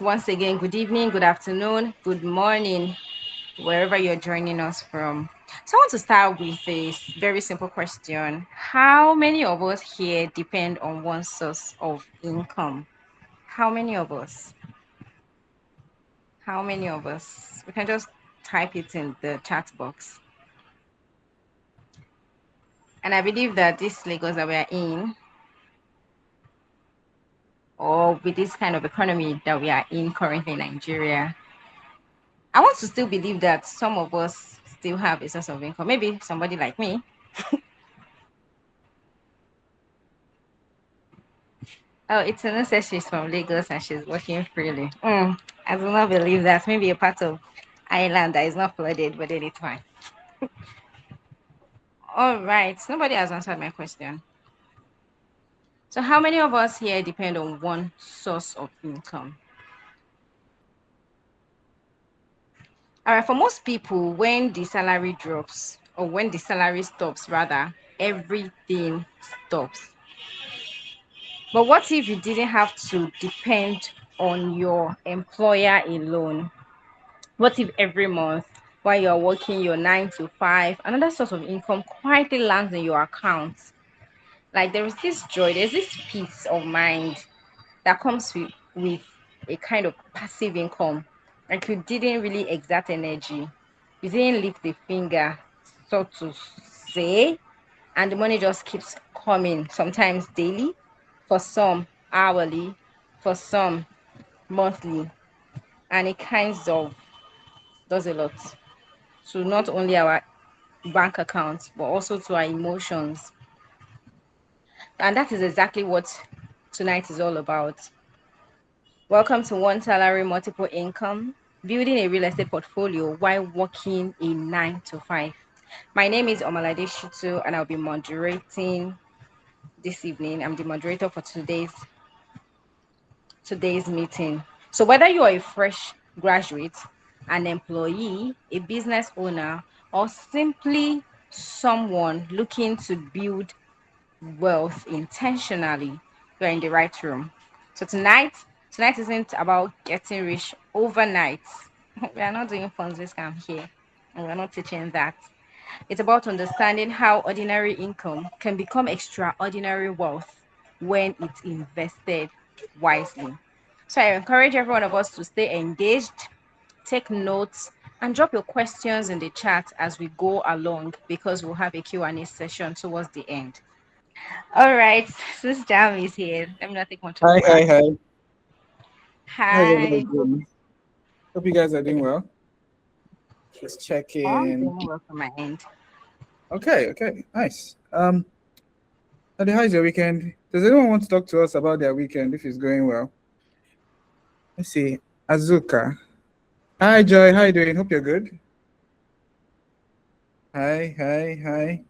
Once again, good evening, good afternoon, good morning, wherever you're joining us from. So, I want to start with a very simple question. How many of us here depend on one source of income? How many of us? How many of us? We can just type it in the chat box. And I believe that this Lagos that we are in, or with this kind of economy that we are in currently in Nigeria, I want to still believe that some of us still have a source of income. Maybe somebody like me. Oh, it's an says she's from Lagos and she's working freely. I do not believe that. Maybe a part of island that is not flooded, but then it's fine. All right. Nobody has answered my question. So, how many of us here depend on one source of income? All right. For most people, when the salary drops, or when the salary stops, rather, everything stops. But what if you didn't have to depend on your employer alone? What if every month while you're working your 9 to 5, another source of income quietly lands in your account? Like there is this joy, there's this peace of mind that comes with a kind of passive income. Like you didn't really exert energy, you didn't lift a finger, so to say, and the money just keeps coming, sometimes daily, for some hourly, for some monthly, and it kinds of does a lot to not only our bank accounts but also to our emotions. And that is exactly what tonight is all about. Welcome to One Salary Multiple Income, building a real estate portfolio while working a 9 to 5. My name is Omalade Shitu and I'll be moderating this evening. I'm the moderator for today's meeting. So whether you are a fresh graduate, an employee, a business owner, or simply someone looking to build wealth intentionally, you're in the right room. So tonight isn't about getting rich overnight. We are not doing Ponzi scam here, and we're not teaching that. It's about understanding how ordinary income can become extraordinary wealth when it's invested wisely. So I encourage every one of us to stay engaged, take notes, and drop your questions in the chat as we go along because we'll have a Q&A session towards the end. All right, Sis Jam is here. Let me not take much of Hi, our hi, hi. How's everybody hi. doing? Hope you guys are doing well. Just I'm checking. doing well from my end. Okay, nice. Adi, how's your weekend? Does anyone want to talk to us about their weekend if it's going well? Let's see. Azuka. Hi, Joy. How you doing? Hope you're good. Hi.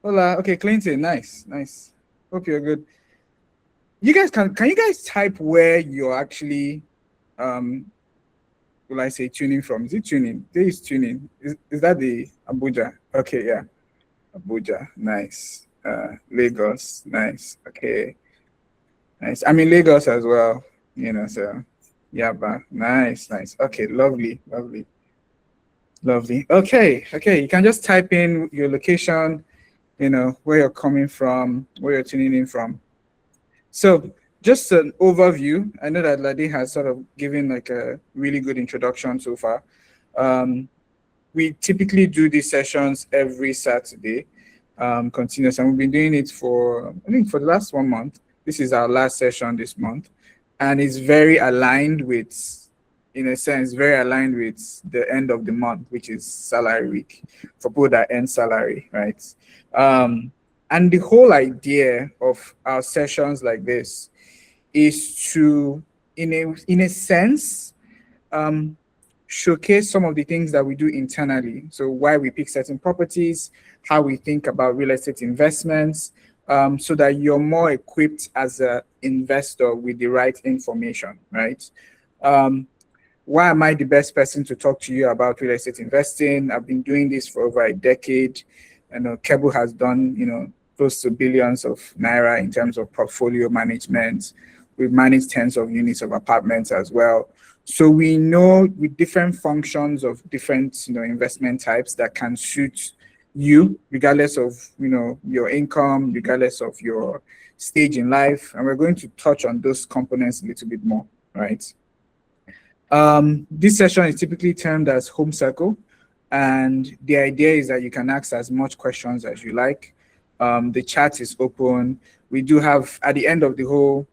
Hola. Okay, Clinton. Nice. Hope you're good. You guys can you guys type where you're actually um will I say tuning from? Is it tuning? There is tuning. Is that the Abuja? Okay, yeah. Abuja, nice. Lagos, nice. Okay, nice. I'm in Lagos as well, so yeah, but nice. Okay, lovely. Okay. You can just type in your location, where you're coming from, where you're tuning in from. So, just an overview. I know that Ladi has sort of given like a really good introduction so far. Um, we typically do these sessions every Saturday, continuous, and we've been doing it for I think for the last 1 month. This is our last session this month, and it's very aligned with, in a sense, very aligned with the end of the month, which is salary week for people that earn salary, right? Um, and the whole idea of our sessions like this is to, in a sense, um, showcase some of the things that we do internally. So why we pick certain properties, how we think about real estate investments, so that you're more equipped as an investor with the right information, right? Um, why am I the best person to talk to you about real estate investing? I've been doing this for over a decade. I know Keble has done, close to billions of naira in terms of portfolio management, We've managed tens of units of apartments as well. So we know with different functions of different, investment types that can suit you, regardless of, your income, regardless of your stage in life. And we're going to touch on those components a little bit more, right? This session is typically termed as home circle, and the idea is that you can ask as much questions as you like. The chat is open. We do have, at the end of the whole,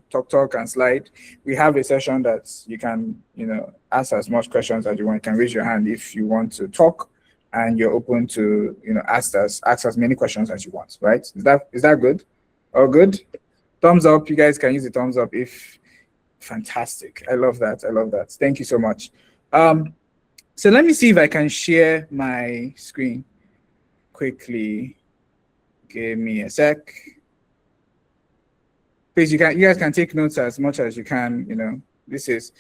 talk and slide, we have a session that you can, ask as much questions as you want. You can raise your hand if you want to talk, and you're open to, ask as many questions as you want, right? Is that good? All good? Thumbs up. You guys can use the thumbs up if fantastic. I love that. I love that. Thank you so much. So let me see if I can share my screen quickly. Give me a sec. Please, you guys can take notes as much as you can. This is,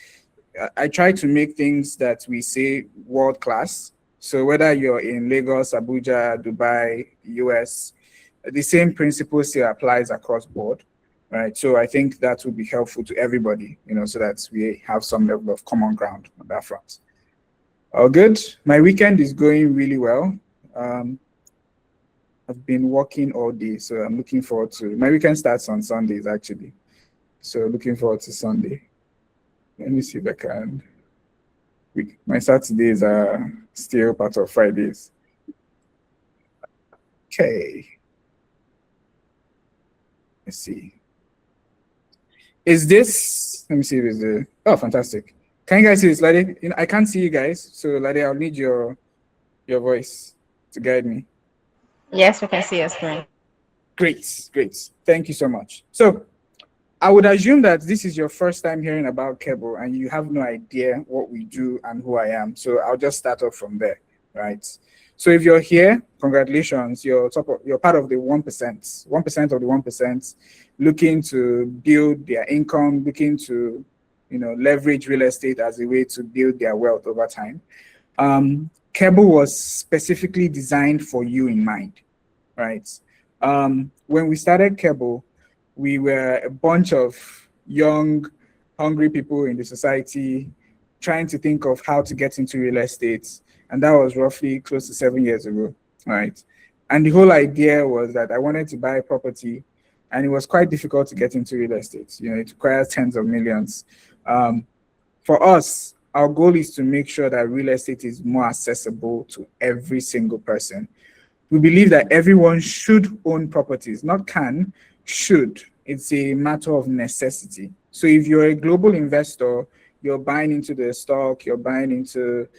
I try to make things that we say world class. So whether you're in Lagos, Abuja, Dubai, US, the same principle still applies across board, right? So I think that will be helpful to everybody, so that we have some level of common ground on that front. All good. My weekend is going really well. I've been working all day, so I'm looking forward to, my weekend starts on Sundays actually. So looking forward to Sunday. Let me see if I can. My Saturdays are still part of Fridays. Okay. Let's see. Is this, let me see if it's the, oh, fantastic. Can you guys see this, Lade? I can't see you guys, so Lade, I'll need your voice to guide me. Yes, we can see your screen. Great, great. Thank you so much. So I would assume that this is your first time hearing about Keble and you have no idea what we do and who I am. So I'll just start off from there, right? So if you're here, congratulations, you're part of the 1%. 1% of the 1% looking to build their income, looking to leverage real estate as a way to build their wealth over time. Keble was specifically designed for you in mind, right? When we started Keble, we were a bunch of young, hungry people in the society trying to think of how to get into real estate. And that was roughly close to 7 years ago, right? And the whole idea was that I wanted to buy property, and it was quite difficult to get into real estate. It requires tens of millions. For us, our goal is to make sure that real estate is more accessible to every single person. We believe that everyone should own properties, not can, should. It's a matter of necessity. So if you're a global investor, you're buying into the stock, you're buying into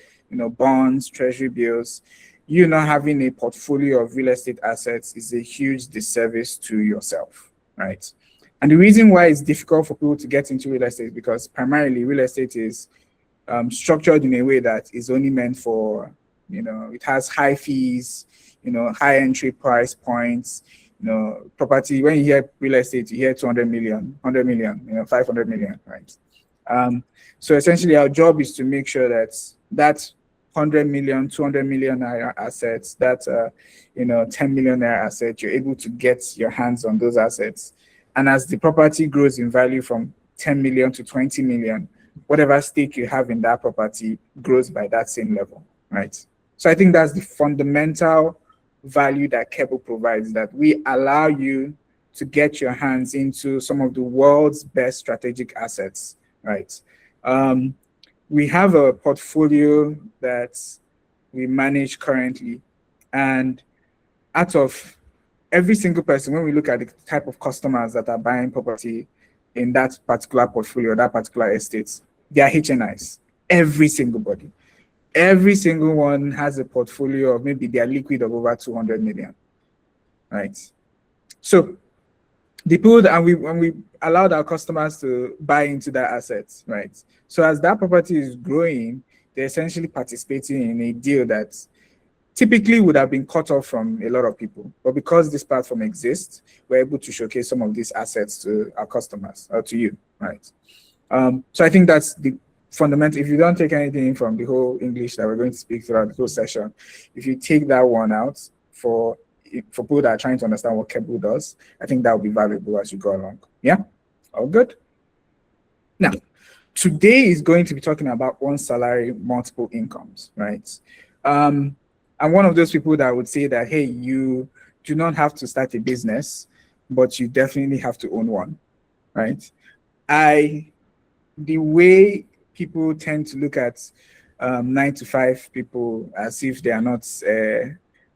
bonds, treasury bills, you not having a portfolio of real estate assets is a huge disservice to yourself, right? And the reason why it's difficult for people to get into real estate is because primarily real estate is structured in a way that is only meant for, it has high fees, high entry price points, property. When you hear real estate, you hear 200 million, 100 million, 500 million, right? So essentially our job is to make sure that 100 million, 200 million naira assets, that 10 million naira asset, you're able to get your hands on those assets. And as the property grows in value from 10 million to 20 million, whatever stake you have in that property grows by that same level, right? So I think that's the fundamental value that Keble provides, that we allow you to get your hands into some of the world's best strategic assets, right? We have a portfolio that we manage currently, and out of every single person, when we look at the type of customers that are buying property in that particular portfolio, that particular estate, they are HNIs, every single body. Every single one has a portfolio of maybe their liquid of over 200 million, right? So the pool, and we allowed our customers to buy into that asset, right? So as that property is growing, they're essentially participating in a deal that typically would have been cut off from a lot of people. But because this platform exists, we're able to showcase some of these assets to our customers, or to you, right? So I think that's the fundamental. If you don't take anything from the whole English that we're going to speak throughout the whole session, if you take that one out for people that are trying to understand what Keble does, I think that will be valuable as you go along. Yeah? All good? Now, today is going to be talking about one salary, multiple incomes, right? Um, I'm one of those people that would say that, hey, you do not have to start a business, but you definitely have to own one, right? I the way people tend to look at 9 to 5 people as if they are not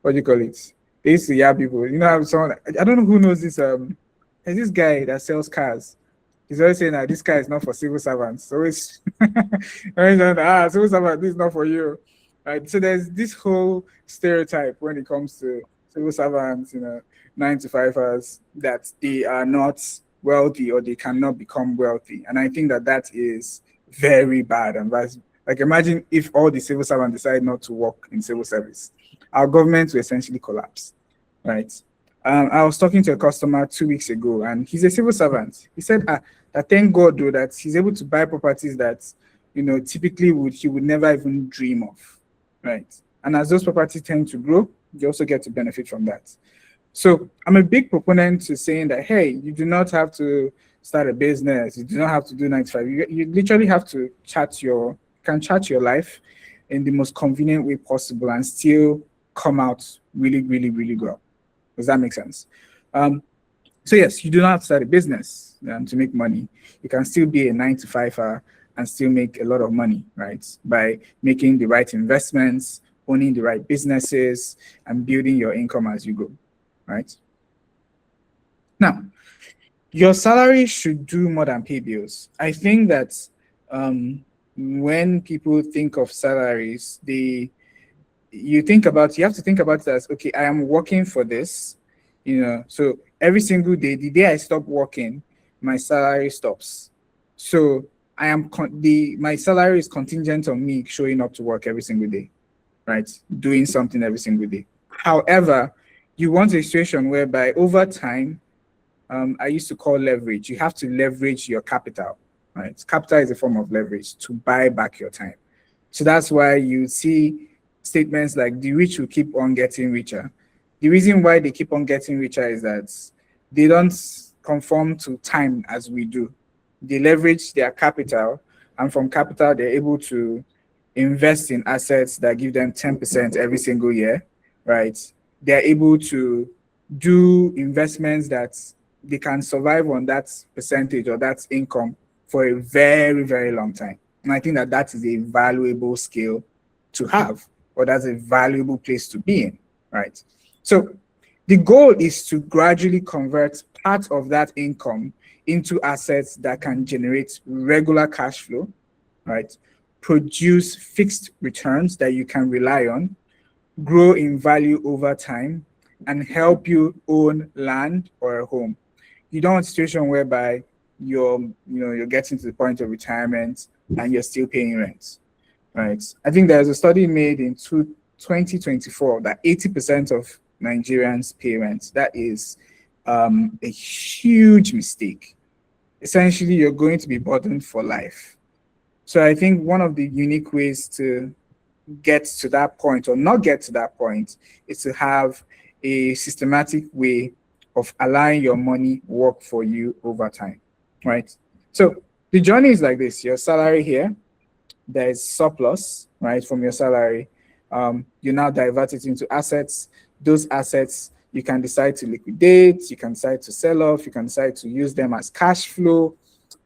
what do you call it? They used to yab people. You know, have someone I don't know who knows this. There's this guy that sells cars. He's always saying that this car is not for civil servants. Always, always saying, civil servant, this is not for you. Right. So there's this whole stereotype when it comes to civil servants, 9 to 5ers, that they are not wealthy or they cannot become wealthy. And I think that that is very bad. And that's like, imagine if all the civil servants decide not to work in civil service, our government will essentially collapse, right? I was talking to a customer 2 weeks ago, and he's a civil servant. He said, that thank God though that he's able to buy properties that typically he would never even dream of, right? And as those properties tend to grow, you also get to benefit from that. So I'm a big proponent to saying that, hey, you do not have to start a business. You do not have to do 9 to 5. You literally have to can chart your life in the most convenient way possible and still come out really, really, really well. Does that make sense? Um, so yes, you do not have to start a business to make money. You can still be a 9 to 5 and still make a lot of money, right? By making the right investments, owning the right businesses, and building your income as you go, right? Now, your salary should do more than pay bills. I think that when people think of salaries, you have to think about it as, okay, I am working for this, so every single day, the day I stop working, my salary stops. So my salary is contingent on me showing up to work every single day, right? Doing something every single day. However, you want a situation whereby over time, I used to call leverage. You have to leverage your capital, right? Capital is a form of leverage to buy back your time. So that's why you see statements like the rich will keep on getting richer. The reason why they keep on getting richer is that they don't conform to time as we do. They leverage their capital, and from capital, they're able to invest in assets that give them 10% every single year, right? They're able to do investments that they can survive on that percentage or that income for a very, very long time. And I think that that is a valuable skill to have, or that's a valuable place to be in, right? So the goal is to gradually convert part of that income into assets that can generate regular cash flow, right? Produce fixed returns that you can rely on, grow in value over time, and help you own land or a home. You don't want a situation whereby you're getting to the point of retirement and you're still paying rent, right? I think there's a study made in 2024 that 80% of Nigerians pay rent. That is a huge mistake. Essentially, you're going to be burdened for life. So I think one of the unique ways to get to that point or not get to that point is to have a systematic way of allowing your money work for you over time, right? So the journey is like this: your salary here, there is surplus, right, from your salary. You now divert it into assets. Those assets you can decide to liquidate, you can decide to sell off, you can decide to use them as cash flow,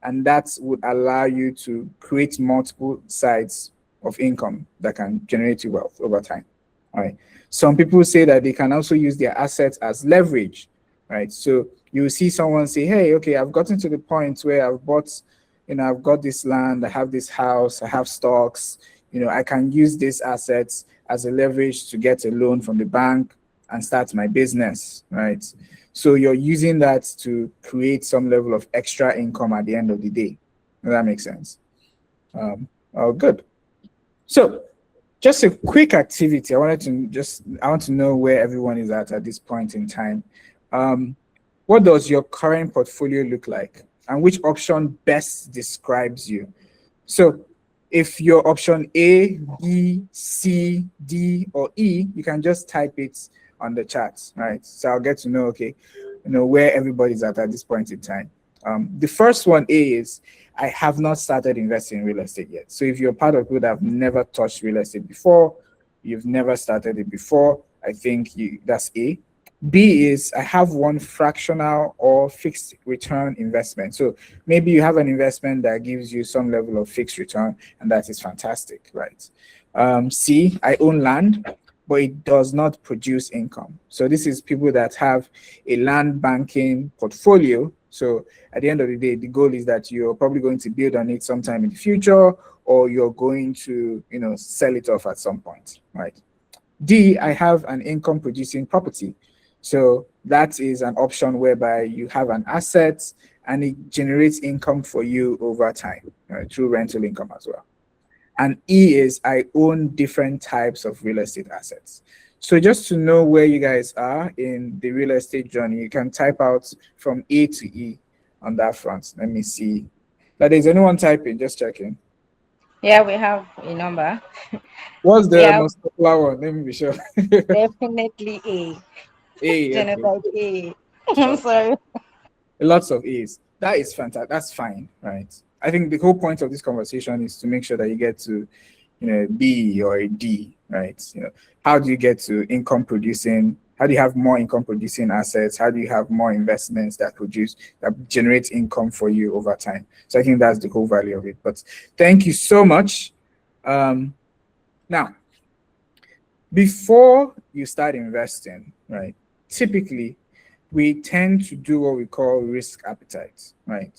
and that would allow you to create multiple sides of income that can generate you wealth over time. All right. Some people say that they can also use their assets as leverage, right? So you will see someone say, hey, okay, I've gotten to the point where I've got this land, I have this house, I have stocks, I can use these assets as a leverage to get a loan from the bank and start my business, right? So you're using that to create some level of extra income at the end of the day. Does that make sense? Oh, good. So just a quick activity. I want to know where everyone is at this point in time. What does your current portfolio look like, and which option best describes you? So if you're option A, B, C, D, or E, you can just type it on the chat, right? So I'll get to know, okay, where everybody's at this point in time. The first one is I have not started investing in real estate yet. So if you're part of people that have never touched real estate before, you've never started it before, I think that's A. B is I have one fractional or fixed return investment. So maybe you have an investment that gives you some level of fixed return, and that is fantastic, right? C, I own land, but it does not produce income. So this is people that have a land banking portfolio. So at the end of the day, the goal is that you're probably going to build on it sometime in the future, or you're going to, sell it off at some point, right? D, I have an income producing property. So that is an option whereby you have an asset and it generates income for you over time, through rental income as well. And E is I own different types of real estate assets. So just to know where you guys are in the real estate journey, you can type out from A to E on that front. Let me see. That is anyone typing, just checking. Yeah, we have a number. What's We the have most popular one? Let me be sure. definitely a A, okay. genocide A. I'm So sorry. lots of A's. That is fantastic. That's fine, right? I think the whole point of this conversation is to make sure that you get to, B or a D, right? How do you get to income producing? How do you have more income producing assets? How do you have more investments that generate income for you over time? So I think that's the whole value of it. But thank you so much. Now, before you start investing, right? Typically, we tend to do what we call risk appetite, right?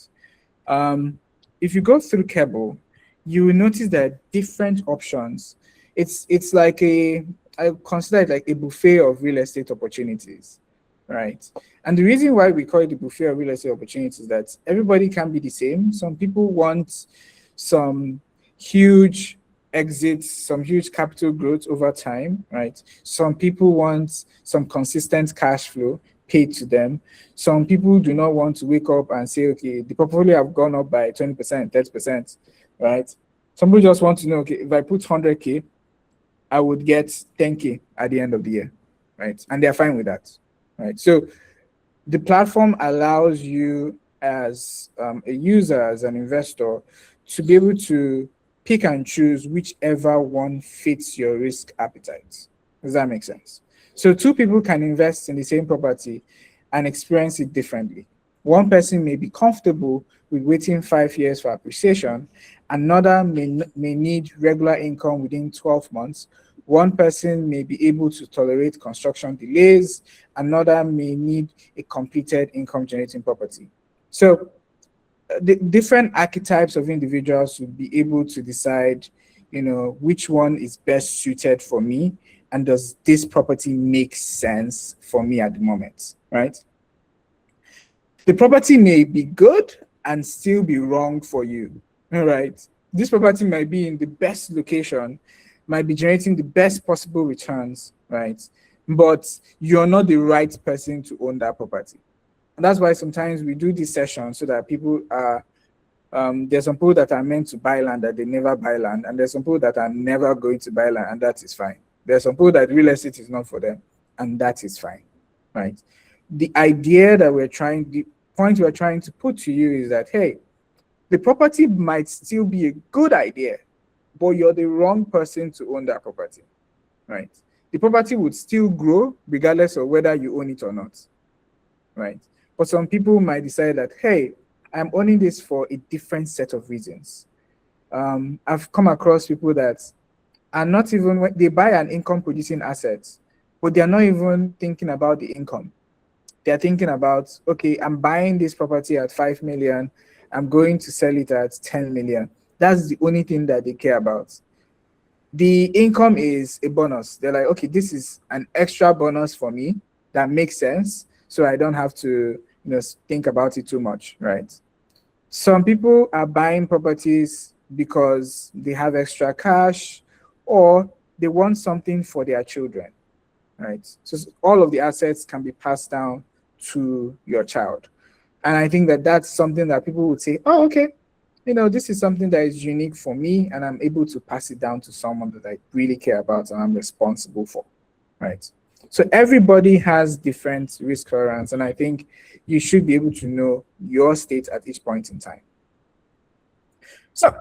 Um, if you go through Keble, you will notice that different options. It's like I consider it like a buffet of real estate opportunities, right? And the reason why we call it the buffet of real estate opportunities is that everybody can be the same. Some people want some huge exits, some huge capital growth over time, right? Some people want some consistent cash flow paid to them. Some people do not want to wake up and say, okay, the portfolio have gone up by 20%, 30%, right? Some people just want to know, okay, if I put 100K, I would get 10K at the end of the year, right? And they're fine with that, right? So the platform allows you as a user, as an investor, to be able to pick and choose whichever one fits your risk appetite. Does that make sense? So two people can invest in the same property and experience it differently. One person may be comfortable with waiting 5 years for appreciation. Another may need regular income within 12 months. One person may be able to tolerate construction delays. Another may need a completed income generating property. So the different archetypes of individuals will be able to decide, which one is best suited for me, and does this property make sense for me at the moment, right? The property may be good and still be wrong for you, all right? This property might be in the best location, might be generating the best possible returns, right? But you're not the right person to own that property. And that's why sometimes we do these sessions so that people are, there's some people that are meant to buy land that they never buy land, and there's some people that are never going to buy land, and that is fine. There's some people that real estate is not for them, and that is fine, right? The idea that the point we're trying to put to you is that, hey, the property might still be a good idea, but you're the wrong person to own that property, right? The property would still grow regardless of whether you own it or not, right? But some people might decide that, hey, I'm owning this for a different set of reasons. I've come across people that are not even, when they buy an income producing asset, but they're not even thinking about the income. They're thinking about, okay, I'm buying this property at 5 million, I'm going to sell it at 10 million. That's the only thing that they care about. The income is a bonus. They're like, okay, this is an extra bonus for me that makes sense, so I don't have to, think about it too much, right? Some people are buying properties because they have extra cash, or they want something for their children, right? So all of the assets can be passed down to your child. And I think that that's something that people would say, oh, okay, this is something that is unique for me, and I'm able to pass it down to someone that I really care about and I'm responsible for, right? So everybody has different risk tolerance, and I think you should be able to know your state at each point in time. So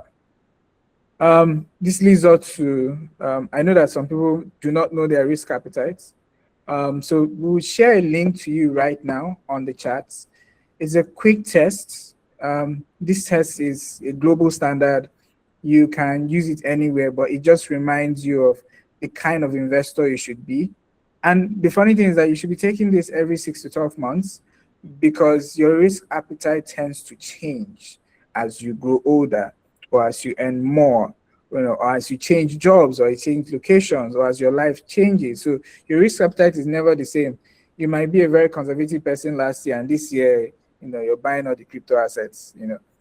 this leads us to, I know that some people do not know their risk appetites. So we'll share a link to you right now on the chat. It's a quick test. This test is a global standard. You can use it anywhere, but it just reminds you of the kind of investor you should be. And the funny thing is that you should be taking this every 6 to 12 months because your risk appetite tends to change as you grow older or as you earn more, or as you change jobs or you change locations or as your life changes. So your risk appetite is never the same. You might be a very conservative person last year, and this year, you're buying all the crypto assets.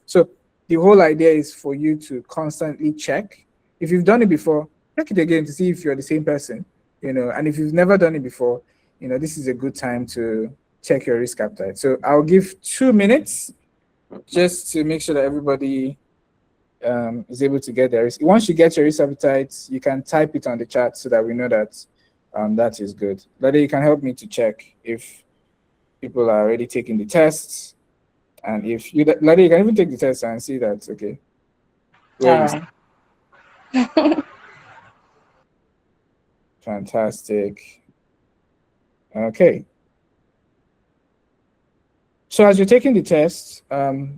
So the whole idea is for you to constantly check. If you've done it before, check it again to see if you're the same person. And if you've never done it before, this is a good time to check your risk appetite. So I'll give 2 minutes just to make sure that everybody is able to get there. Once you get your risk appetite, you can type it on the chat so that we know that that is good. Lade, you can help me to check if people are already taking the tests. And if you, Lade, you can even take the test and see that, okay, where All you right. fantastic. Okay. So as you're taking the test,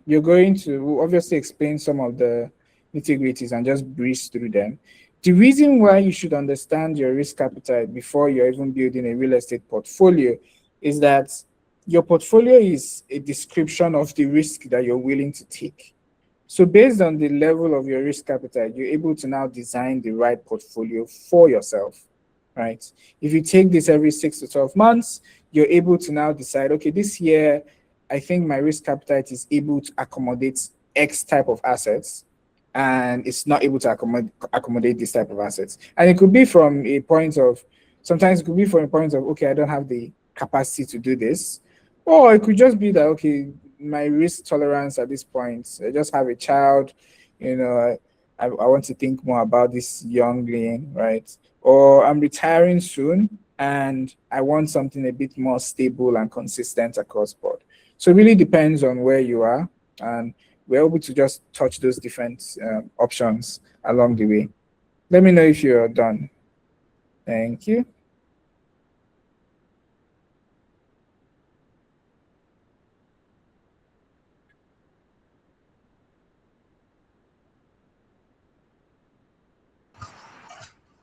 you're going to obviously explain some of the nitty-gritties and just breeze through them. The reason why you should understand your risk appetite before you're even building a real estate portfolio is that your portfolio is a description of the risk that you're willing to take. So based on the level of your risk appetite, you're able to now design the right portfolio for yourself, right? If you take this every 6 to 12 months, you're able to now decide, okay, this year, I think my risk appetite is able to accommodate X type of assets, and it's not able to accommodate this type of assets. And it could be from a point of, sometimes it could be from a point of, okay, I don't have the capacity to do this. Or it could just be that, okay, my risk tolerance at this point, I just have a child, I want to think more about this youngling, right? Or I'm retiring soon and I want something a bit more stable and consistent across board. So it really depends on where you are, and we're able to just touch those different options along the way. Let me know if you're done. Thank you.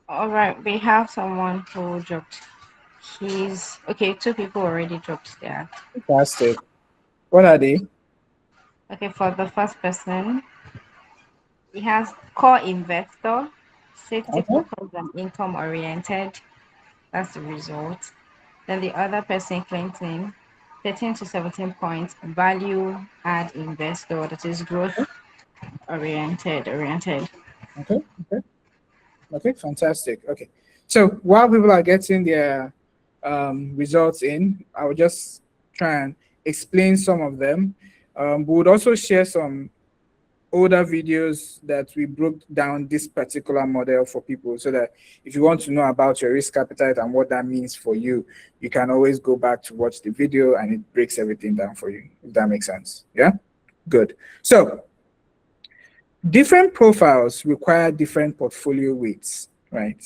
All right. We have someone who dropped. He's okay. Two people already dropped there. Fantastic. What are they? Okay. For the first person, he has core investor, safety Okay. focused and income oriented. That's the result. Then the other person, Clinton, 13 to 17 points, value add investor, that is growth oriented. Okay. Okay. Okay. Fantastic. Okay. So while people are getting their results in, I will just try and explain some of them. We would also share some older videos that we broke down this particular model for people so that if you want to know about your risk appetite and what that means for you, you can always go back to watch the video and it breaks everything down for you, if that makes sense. Yeah, good. So different profiles require different portfolio weights, right?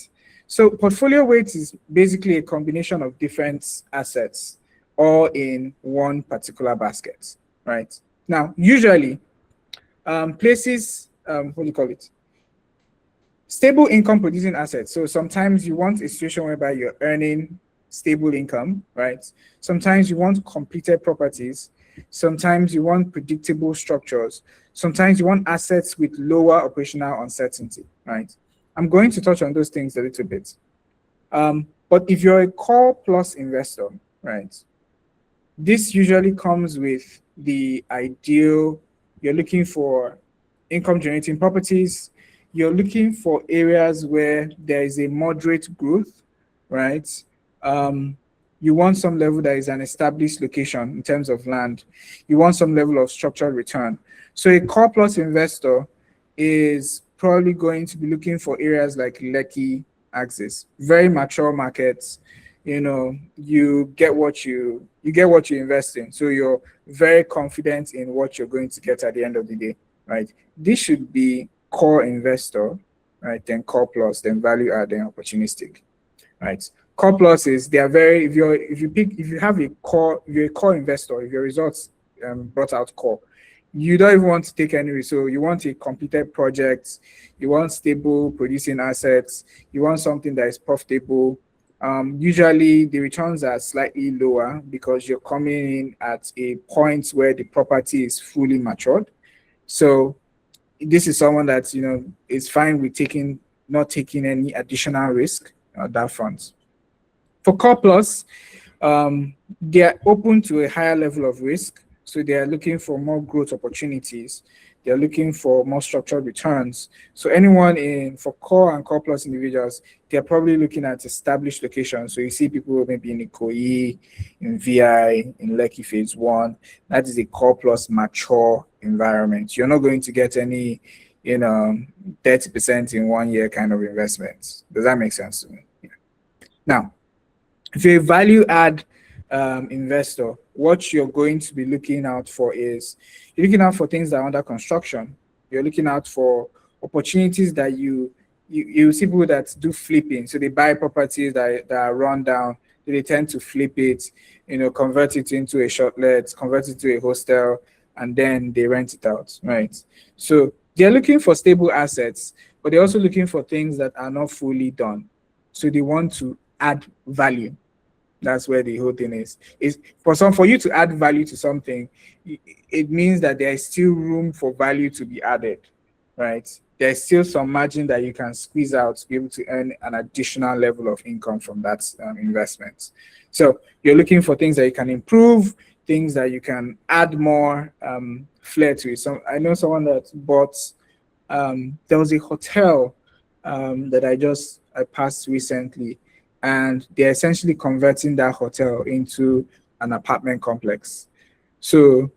So portfolio weight is basically a combination of different assets all in one particular basket, right? Now, usually places, what do you call it? Stable income producing assets. So sometimes you want a situation whereby you're earning stable income, right? Sometimes you want completed properties. Sometimes you want predictable structures. Sometimes you want assets with lower operational uncertainty, right? I'm going to touch on those things a little bit. But if you're a core plus investor, right, this usually comes with the ideal, you're looking for income generating properties, you're looking for areas where there is a moderate growth, right? You want some level that is an established location in terms of land. You want some level of structured return. So a core plus investor is probably going to be looking for areas like Lekki, Axis, very mature markets, you get what you invest in. So you're very confident in what you're going to get at the end of the day, right? This should be core investor, right? Then core plus, then value add, then opportunistic, right? Core plus is they are very if you have a core, if you're a core investor, if your results brought out core, you don't even want to take any risk. So you want a completed project, you want stable producing assets, you want something that is profitable. Usually the returns are slightly lower because you're coming in at a point where the property is fully matured. So this is someone that is fine with not taking any additional risk on that front. For core plus, they are open to a higher level of risk. So they are looking for more growth opportunities. They are looking for more structured returns. So anyone in for core and core plus individuals, they are probably looking at established locations. So you see people maybe in Ikoyi, in VI, in Lekki Phase 1. That is a core plus mature environment. You're not going to get any, 30% in 1 year kind of investments. Does that make sense to me? Yeah. Now, if you're a value add investor, what you're going to be looking out for is you're looking out for things that are under construction. You're looking out for opportunities that you see people that do flipping. So they buy properties that are run down. They tend to flip it, convert it into a shortlet, convert it to a hostel, and then they rent it out, right? So they're looking for stable assets, but they're also looking for things that are not fully done. So they want to add value. That's where the whole thing is for you to add value to something, it means that there is still room for value to be added, right? There's still some margin that you can squeeze out to be able to earn an additional level of income from that investment. So you're looking for things that you can improve, things that you can add more flair to it. So I know someone that bought there was a hotel that I passed recently, and they're essentially converting that hotel into an apartment complex. So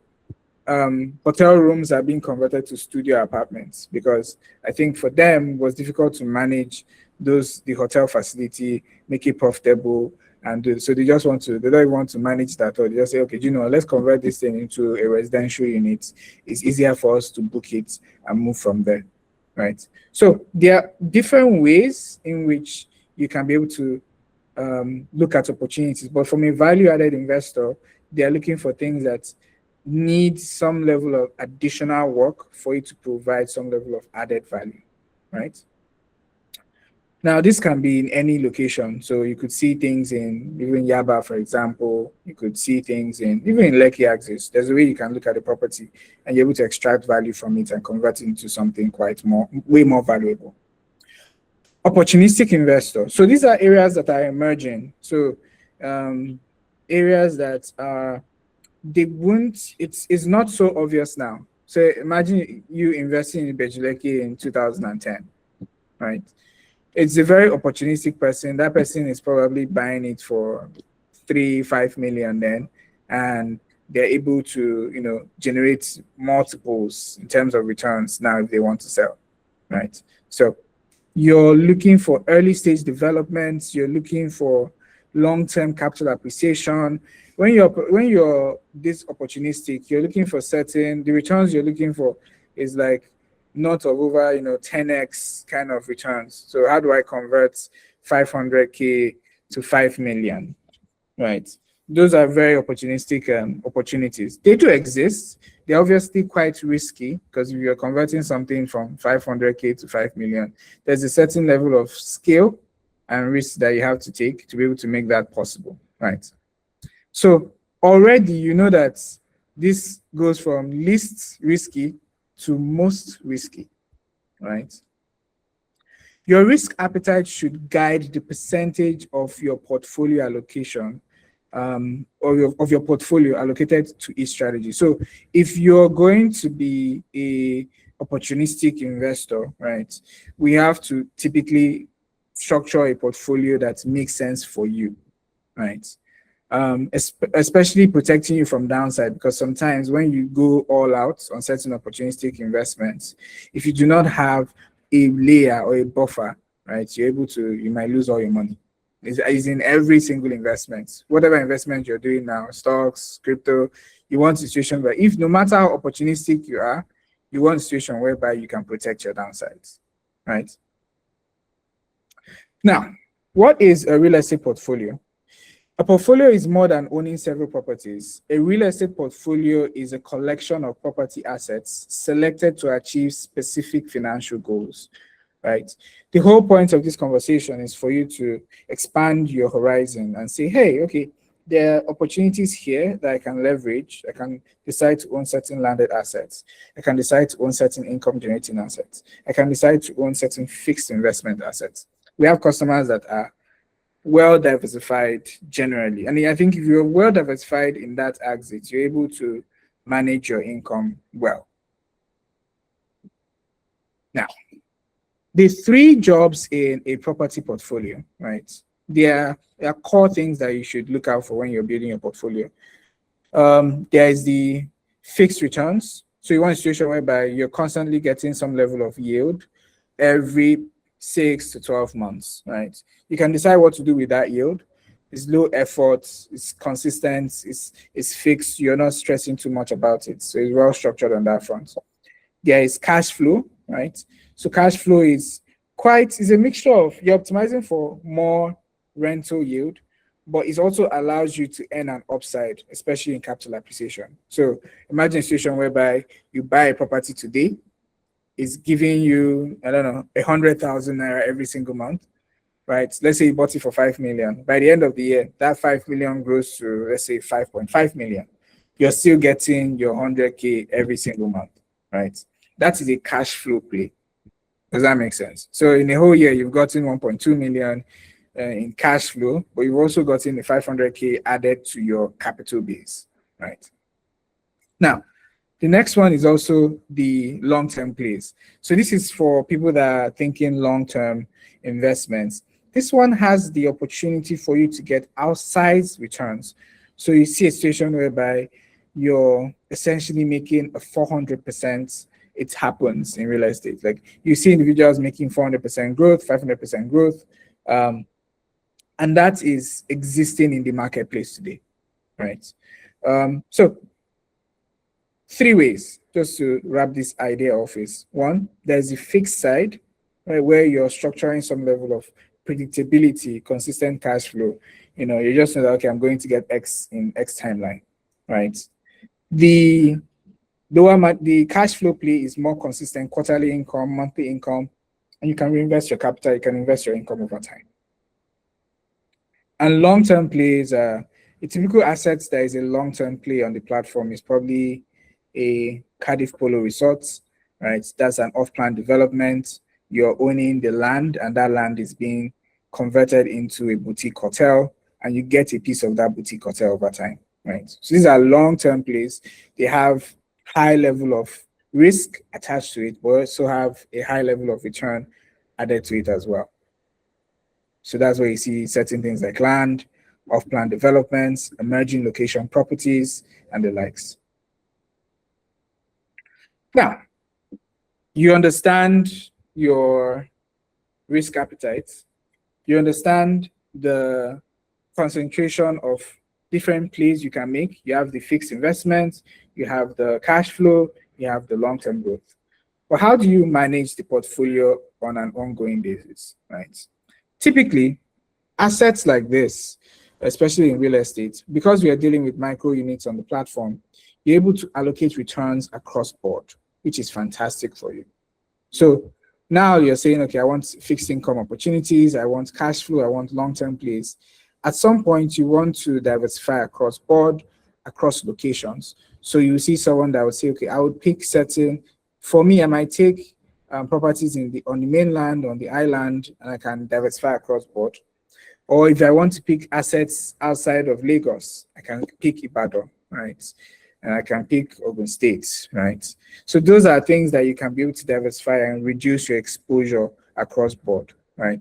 hotel rooms are being converted to studio apartments because I think for them it was difficult to manage the hotel facility, make it profitable, and so they don't even want to manage that, or they just say, okay, let's convert this thing into a residential unit. It's easier for us to book it and move from there, right? So there are different ways in which you can be able to look at opportunities. But from a value-added investor, they are looking for things that need some level of additional work for it to provide some level of added value, right? Now, this can be in any location. So you could see things in even Yaba, for example. You could see things even in Lekki Axis. There's a way you can look at the property and you're able to extract value from it and convert it into something way more valuable. Opportunistic investor. So these are areas that are emerging. So areas that are it's not so obvious now. So imagine you investing in Bejuleke in 2010, right? It's a very opportunistic person. That person is probably buying it for 3-5 million then, and they're able to generate multiples in terms of returns now if they want to sell, right? So you're looking for early stage developments, you're looking for long-term capital appreciation. When you're this opportunistic, you're looking for the returns you're looking for is like not of over 10x kind of returns. So how do I convert 500K to 5 million, right? Those are very opportunistic opportunities. They do exist. They're obviously quite risky because if you're converting something from 500K to 5 million, there's a certain level of skill and risk that you have to take to be able to make that possible, right? So already you know that this goes from least risky to most risky, right? Your risk appetite should guide the percentage of your portfolio allocation of your portfolio allocated to each strategy. So if you're going to be a opportunistic investor, right, we have to typically structure a portfolio that makes sense for you, right? Especially protecting you from downside, because sometimes when you go all out on certain opportunistic investments, if you do not have a layer or a buffer, right, you might lose all your money, is in every single investment. Whatever investment you're doing now, stocks, crypto, you want a situation where if no matter how opportunistic you are, you want a situation whereby you can protect your downsides, right? Now, what is a real estate portfolio? A portfolio is more than owning several properties. A real estate portfolio is a collection of property assets selected to achieve specific financial goals, right? The whole point of this conversation is for you to expand your horizon and say, hey, okay, there are opportunities here that I can leverage. I can decide to own certain landed assets. I can decide to own certain income generating assets. I can decide to own certain fixed investment assets. We have customers that are well diversified generally. And I think if you're well diversified in that exit, you're able to manage your income well. Now, the three jobs in a property portfolio, right? There are core things that you should look out for when you're building your portfolio. There is the fixed returns. So you want a situation whereby you're constantly getting some level of yield every 6 to 12 months, right? You can decide what to do with that yield. It's low effort, it's consistent, it's fixed. You're not stressing too much about it. So it's well structured on that front. There is cash flow, right? So cash flow is a mixture of you're optimizing for more rental yield, but it also allows you to earn an upside, especially in capital appreciation. So imagine a situation whereby you buy a property today, it's giving you, I don't know, 100,000 naira every single month, right? Let's say you bought it for 5 million. By the end of the year, that 5 million grows to, let's say, 5.5 million. You're still getting your 100K every single month, right? That is a cash flow play. Does that make sense? So in a whole year, you've gotten 1.2 million in cash flow, but you've also gotten the 500K added to your capital base, right? Now, the next one is also the long-term plays. So this is for people that are thinking long-term investments. This one has the opportunity for you to get outsized returns. So you see a situation whereby you're essentially making a 400%. It happens in real estate. Like you see individuals making 400% growth, 500% growth, and that is existing in the marketplace today, right? So 3 ways, just to wrap this idea off, is one, there's the fixed side, right, where you're structuring some level of predictability, consistent cash flow. You know, you just know that, okay, I'm going to get X in X timeline, right? The the cash flow play is more consistent, quarterly income, monthly income, and you can reinvest your capital, you can invest your income over time. And long-term plays, a typical assets that is a long-term play on the platform is probably a Cardiff Polo Resort, right? That's an off-plan development. You're owning the land, and that land is being converted into a boutique hotel, and you get a piece of that boutique hotel over time, right? So these are long-term plays. They have high level of risk attached to it, but also have a high level of return added to it as well. So that's where you see certain things like land, off-plan developments, emerging location properties, and the likes. Now, you understand your risk appetite. You understand the concentration of different plays you can make. You have the fixed investments, you have the cash flow, you have the long-term growth. But how do you manage the portfolio on an ongoing basis, right? Typically, assets like this, especially in real estate, because we are dealing with micro units on the platform, you're able to allocate returns across board, which is fantastic for you. So now you're saying, okay, I want fixed income opportunities, I want cash flow, I want long-term plays. At some point, you want to diversify across board, across locations. So you see someone that would say, okay, I would pick certain, for me, I might take properties on the mainland, on the island, and I can diversify across board. Or if I want to pick assets outside of Lagos, I can pick Ibadan, right? And I can pick Ogun State, right? So those are things that you can be able to diversify and reduce your exposure across board, right?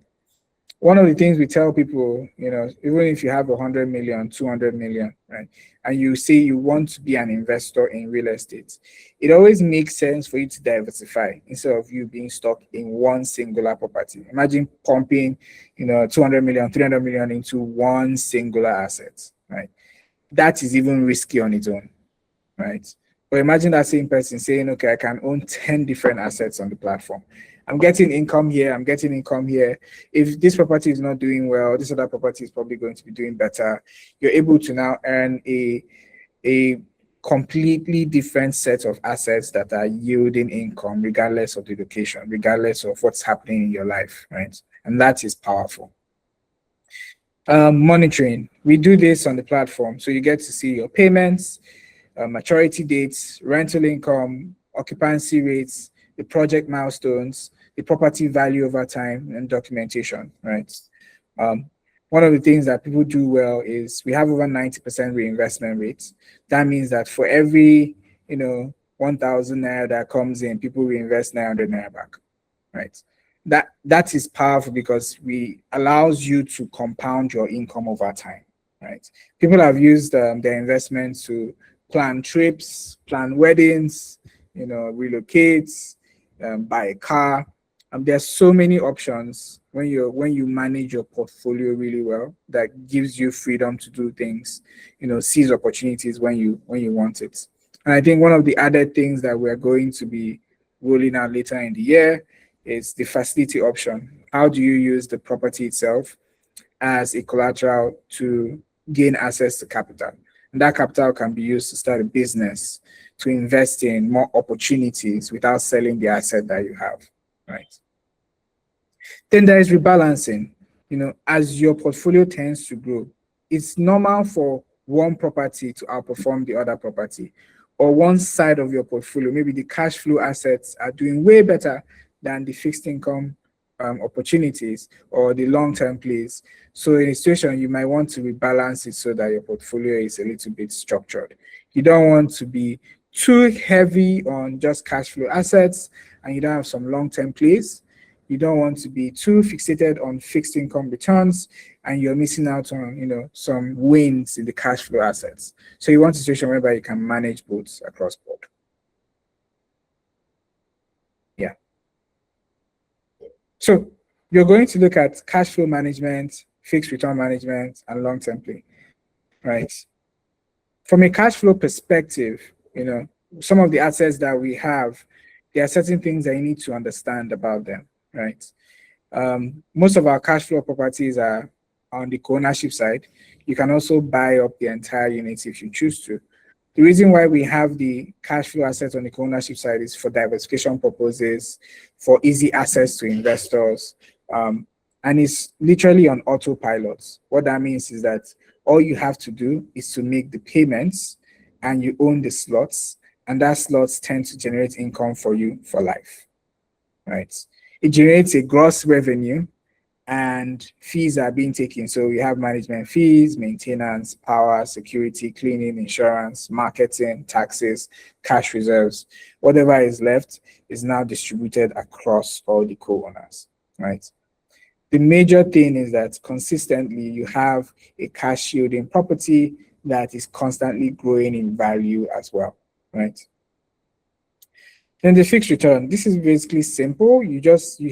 One of the things we tell people, even if you have 100 million, 200 million, right, and you say you want to be an investor in real estate, it always makes sense for you to diversify instead of you being stuck in one singular property. Imagine pumping, 200 million, 300 million into one singular asset, right? That is even risky on its own, right? But imagine that same person saying, okay, I can own 10 different assets on the platform. I'm getting income here, I'm getting income here. If this property is not doing well, this other property is probably going to be doing better. You're able to now earn a completely different set of assets that are yielding income regardless of the location, regardless of what's happening in your life, right? And that is powerful. Monitoring. We do this on the platform. So you get to see your payments, maturity dates, rental income, occupancy rates, the project milestones, the property value over time, and documentation, right? Um, One of the things that people do well is we have over 90% reinvestment rates. That means that for every, 1,000 naira that comes in, people reinvest 900 naira back, right? That is powerful because we allows you to compound your income over time, right? People have used their investments to plan trips, plan weddings, relocate, buy a car. There's so many options when you manage your portfolio really well that gives you freedom to do things, seize opportunities when you want it. And I think one of the added things that we're going to be rolling out later in the year is the facility option. How do you use the property itself as a collateral to gain access to capital? And that capital can be used to start a business, to invest in more opportunities without selling the asset that you have, right? Then there is rebalancing. As your portfolio tends to grow, it's normal for one property to outperform the other property, or one side of your portfolio, maybe the cash flow assets are doing way better than the fixed income opportunities or the long-term plays. So in a situation, you might want to rebalance it so that your portfolio is a little bit structured. You don't want to be too heavy on just cash flow assets and you don't have some long-term plays. You don't want to be too fixated on fixed income returns and you're missing out on, some wins in the cash flow assets. So you want a situation whereby you can manage both across board. Yeah. So you're going to look at cash flow management, fixed return management, and long-term play, right? From a cash flow perspective, some of the assets that we have, there are certain things that you need to understand about them, right? Most of our cash flow properties are on the co-ownership side. You can also buy up the entire unit if you choose to. The reason why we have the cash flow assets on the co-ownership side is for diversification purposes, for easy access to investors, and it's literally on autopilot. What that means is that all you have to do is to make the payments and you own the slots, and that slots tend to generate income for you for life, right? It generates a gross revenue and fees are being taken. So we have management fees, maintenance, power, security, cleaning, insurance, marketing, taxes, cash reserves. Whatever is left is now distributed across all the co-owners, right? The major thing is that consistently you have a cash yielding property that is constantly growing in value as well, right? Then the fixed return, this is basically simple. You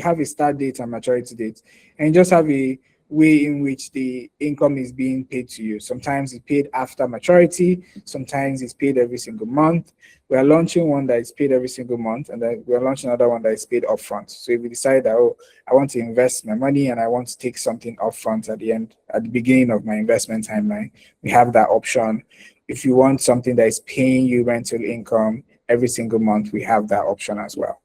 have a start date and maturity date, and you just have a way in which the income is being paid to you. Sometimes it's paid after maturity, sometimes it's paid every single month. We are launching one that is paid every single month, and then we are launching another one that is paid upfront. So if you decide that, oh, I want to invest my money and I want to take something upfront at the beginning of my investment timeline, we have that option. If you want something that is paying you rental income every single month, we have that option as well.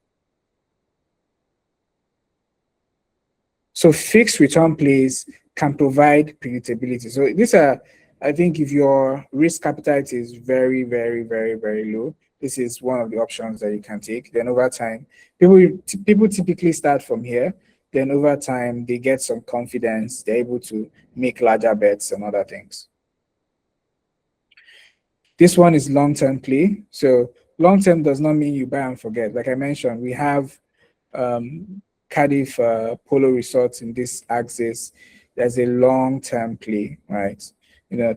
So fixed return plays can provide predictability. So these are, I think if your risk appetite is very, very, very, very low, this is one of the options that you can take. Then over time, people typically start from here. Then over time, they get some confidence. They're able to make larger bets and other things. This one is long-term play. So long-term does not mean you buy and forget. Like I mentioned, we have Cardiff Polo Resorts in this axis, there's a long-term play, right?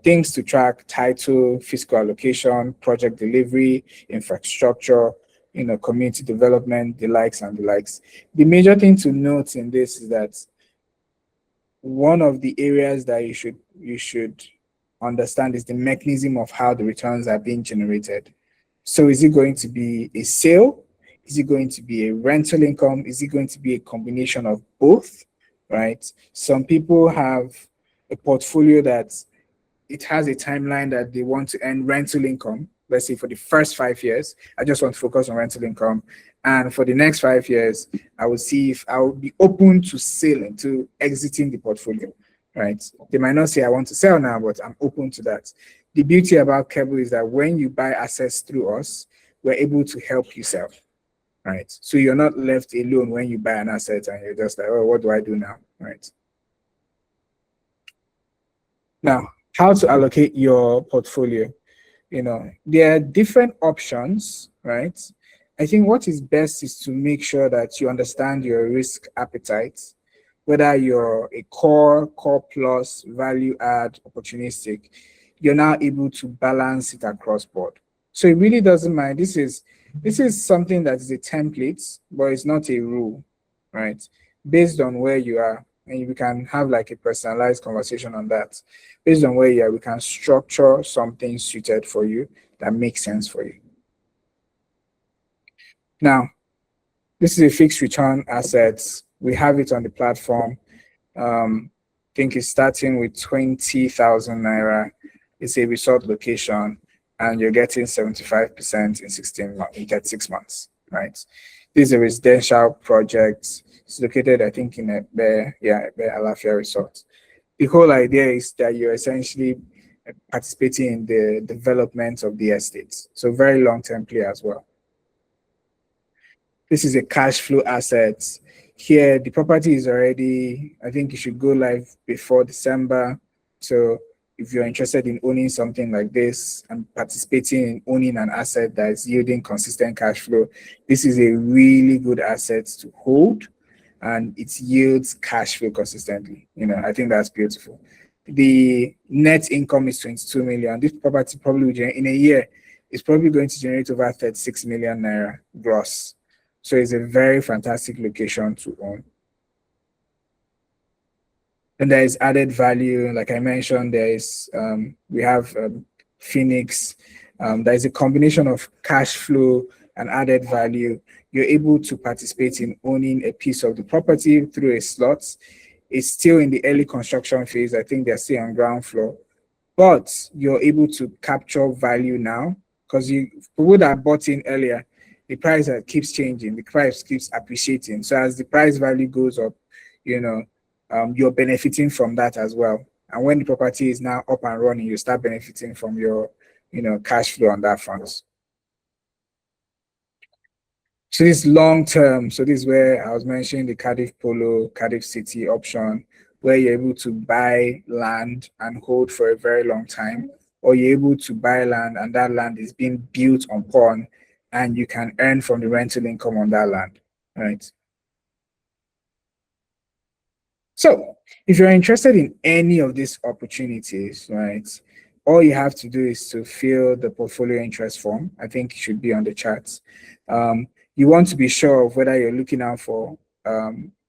Things to track: title, fiscal allocation, project delivery, infrastructure, community development, the likes and the likes. The major thing to note in this is that one of the areas that you should understand is the mechanism of how the returns are being generated. So is it going to be a sale? Is it going to be a rental income? Is it going to be a combination of both? Right? Some people have a portfolio that it has a timeline that they want to earn rental income. Let's say for the first 5 years, I just want to focus on rental income. And for the next 5 years, I will see if I will be open to selling, to exiting the portfolio, right? They might not say I want to sell now, but I'm open to that. The beauty about Keble is that when you buy assets through us, we're able to help you sell, right? So you're not left alone when you buy an asset and you're just like, oh, what do I do now, right? Now, how to allocate your portfolio? There are different options, right? I think what is best is to make sure that you understand your risk appetite, whether you're a core plus, value add, opportunistic. You're now able to balance it across board. So it really doesn't matter. This is something that is a template, but it's not a rule, right? Based on where you are, and we can have like a personalized conversation on that. Based on where you are, we can structure something suited for you that makes sense for you. Now, this is a fixed return assets. We have it on the platform. I think it's starting with 20,000 naira. It's a resort location, and you're getting 75% in 16 months, in 36 months, right? This is a residential project. It's located, I think, in Ebe Alafia Resort. The whole idea is that you're essentially participating in the development of the estate. So very long-term play as well. This is a cash flow asset. Here, the property is already, I think you should go live before December. So if you're interested in owning something like this and participating in owning an asset that is yielding consistent cash flow, this is a really good asset to hold, and it yields cash flow consistently. I think that's beautiful. The net income is 22 million. This property probably in a year is probably going to generate over 36 million naira gross. So it's a very fantastic location to own. And there is added value. Like I mentioned, we have Phoenix. There is a combination of cash flow and added value. You're able to participate in owning a piece of the property through a slot. It's still in the early construction phase. I think they're still on ground floor, but you're able to capture value now because people that bought in earlier, the price keeps changing, the price keeps appreciating. So as the price value goes up, you're benefiting from that as well. And when the property is now up and running, you start benefiting from your, cash flow on that front. So this long term, so this is where I was mentioning the Cardiff Polo, Cardiff City option, where you're able to buy land and hold for a very long time, or you're able to buy land and that land is being built upon and you can earn from the rental income on that land, right? So if you're interested in any of these opportunities, right, all you have to do is to fill the portfolio interest form. I think it should be on the charts. You want to be sure of whether you're looking out for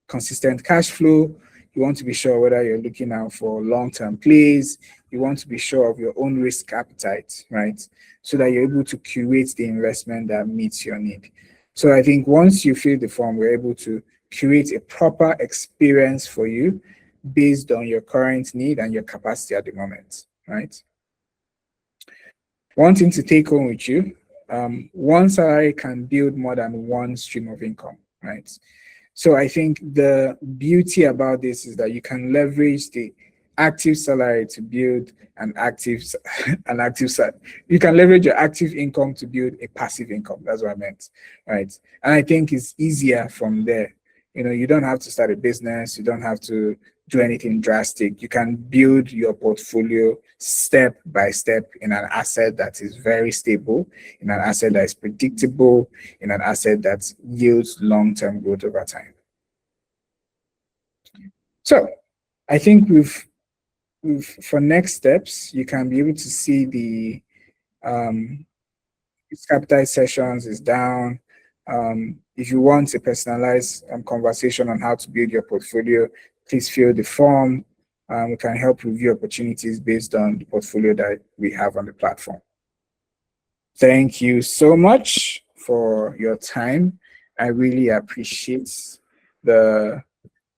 consistent cash flow. You want to be sure whether you're looking out for long-term plays. You want to be sure of your own risk appetite, right? So that you're able to curate the investment that meets your need. So I think once you fill the form, we're able to curate a proper experience for you based on your current need and your capacity at the moment, right? One thing to take home with you, one salary can build more than one stream of income, right? So I think the beauty about this is that you can leverage the active salary to build an active salary. You can leverage your active income to build a passive income. That's what I meant, right? And I think it's easier from there. You don't have to start a business. You don't have to do anything drastic. You can build your portfolio step by step in an asset that is very stable, in an asset that is predictable, in an asset that yields long-term growth over time. So I think for next steps, you can be able to see the um, capital sessions is down. If you want a personalized conversation on how to build your portfolio, please fill the form. We can help review opportunities based on the portfolio that we have on the platform. Thank you so much for your time. I really appreciate the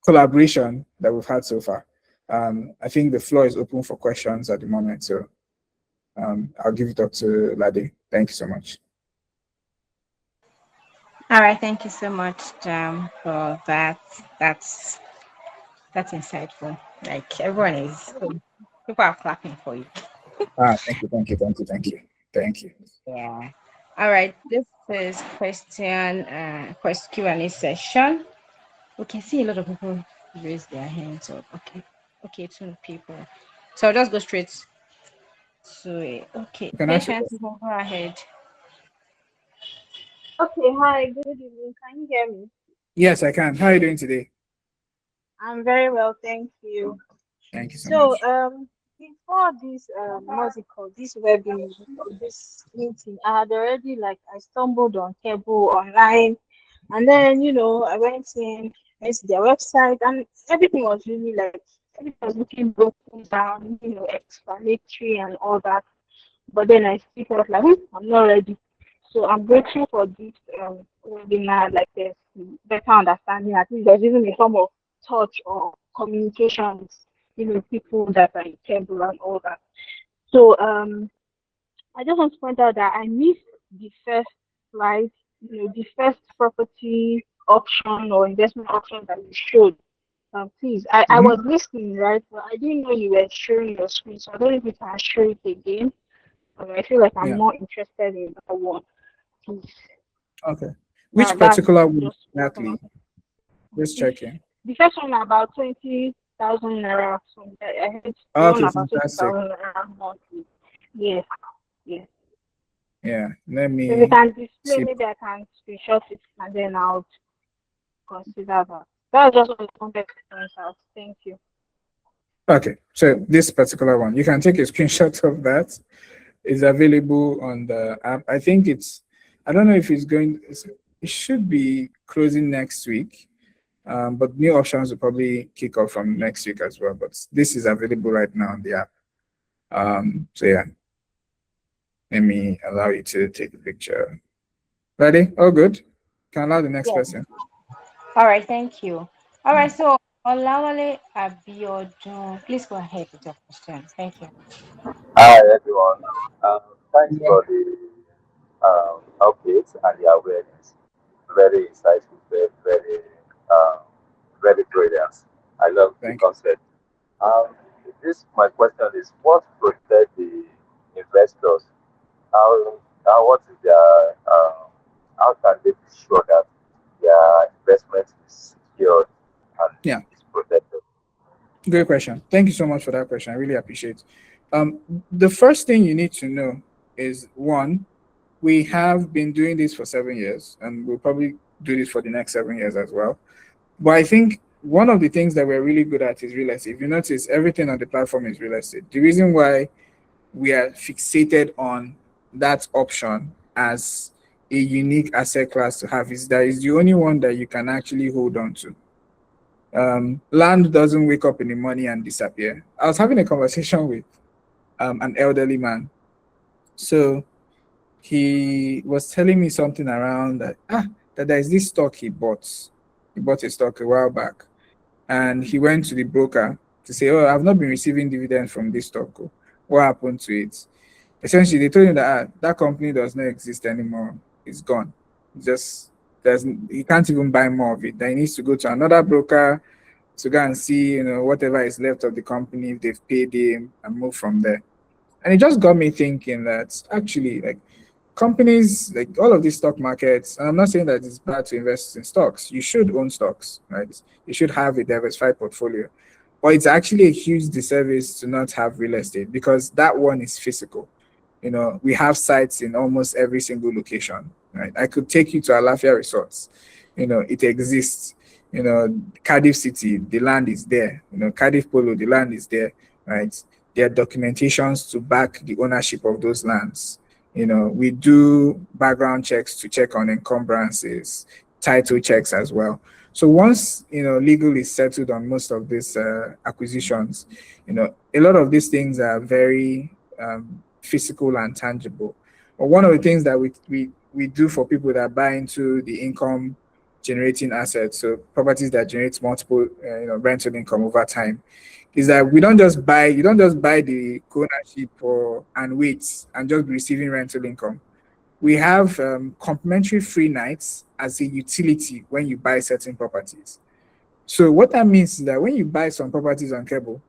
collaboration that we've had so far. I think the floor is open for questions at the moment, so I'll give it up to Lade. Thank you so much. All right, thank you so much, for that. That's that's insightful. Like everyone is, people are clapping for you. Thank you, thank you, thank you, thank you, thank you. Yeah. All right. This is question Q&A session. We can see a lot of people raise their hands. So okay, two people. So I'll just go straight to it. Okay, You can ask your patience. question. Go ahead. Okay, hi, good evening. Can you hear me? Yes, I can. How are you doing today? I'm very well, thank you. Thank you so So, much. before this what's it called? This webinar, this meeting, I had already like I stumbled on Keble online, and then I went to their website, and everything was really like everything was looking broken down, explanatory and all that. But then I still felt like I'm not ready. So I'm grateful for this webinar, like there's better understanding. At least there's even a form of touch or communications, people that are capable and all that. So I just want to point out that I missed the first slide, the first property option or investment option that you showed. Please, I Mhm. was listening, right? But I didn't know you were sharing your screen, so I don't know if you can share it again. I feel like I'm Yeah. more interested in that one. Please. Okay. Which That's particular one just what I exactly? wanted. Just checking. The first one about 20,000 naira. So I heard the one Okay, about fantastic. 20,000 naira monthly. Yes, yes. Yeah. Let So if you me can display, see. maybe I can screenshot it and then I'll consider that. That's just what I wanted to point out. Thank you. Okay. So this particular one, you can take a screenshot of that. It's available on the app. I think I don't know if it should be closing next week. But new options will probably kick off from next week as well. But this is available right now on the app. So yeah, let me allow you to take a picture. Ready? All good. Can allow the next Yes. person. All right, thank you. All right, so Olawale Abiodun, please go ahead with your question. Thank you. Hi everyone. Thanks Yeah. for the updates and the awareness. Very insightful, um, very brilliant. I love the Thank you. concept. Um, this my question is: what protect the investors? What is their how can they be sure that their investment is secured and Yeah. is protected? Great question. Thank you so much for that question. I really appreciate it. The first thing you need to know is one, we have been doing this for 7 years, and we'll probably do this for the next 7 years as well. But I think one of the things that we're really good at is real estate. If you notice, everything on the platform is real estate. The reason why we are fixated on that option as a unique asset class to have is that it's the only one that you can actually hold on to. Land doesn't wake up in the morning and disappear. I was having a conversation with an elderly man. So he was telling me something around that there is this stock he bought. He bought a stock a while back, and he went to the broker to say, "Oh, I've not been receiving dividends from this stock. Oh. What happened to it?" Essentially, they told him that that company does not exist anymore. It's gone. Just there's he can't even buy more of it. Then he needs to go to another broker to go and see, whatever is left of the company if they've paid him and move from there. And it just got me thinking that actually, like companies, like all of these stock markets, and I'm not saying that it's bad to invest in stocks. You should own stocks, right? You should have a diversified portfolio. But it's actually a huge disservice to not have real estate because that one is physical. We have sites in almost every single location, right? I could take you to Alafia Resorts. It exists. Cardiff City, the land is there. Cardiff Polo, the land is there, right? There are documentations to back the ownership of those lands. We do background checks to check on encumbrances, title checks as well. So once legal is settled on most of these acquisitions, a lot of these things are very physical and tangible. But one of the things that we do for people that buy into the income generating assets, so properties that generate multiple rental income over time, is that you don't just buy the ownership and wait and just be receiving rental income. We have complimentary free nights as a utility when you buy certain properties. So what that means is that when you buy some properties on Keble,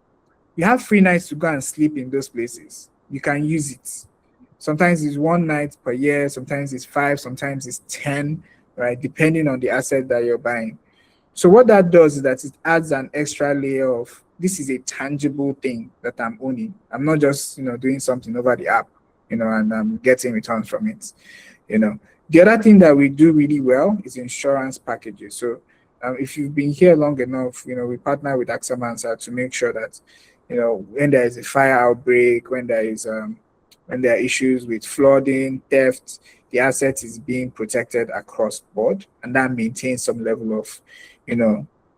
you have free nights to go and sleep in those places. You can use it. Sometimes it's one night per year, sometimes it's 5, sometimes it's 10, right? Depending on the asset that you're buying. So what that does is that it adds an extra layer of, this is a tangible thing that I'm owning. I'm not just doing something over the app, and I'm getting returns from it. The other thing that we do really well is insurance packages. So if you've been here long enough, we partner with AXA Mansa to make sure that when there is a fire outbreak, when there are issues with flooding, theft, the asset is being protected across board, and that maintains some level of,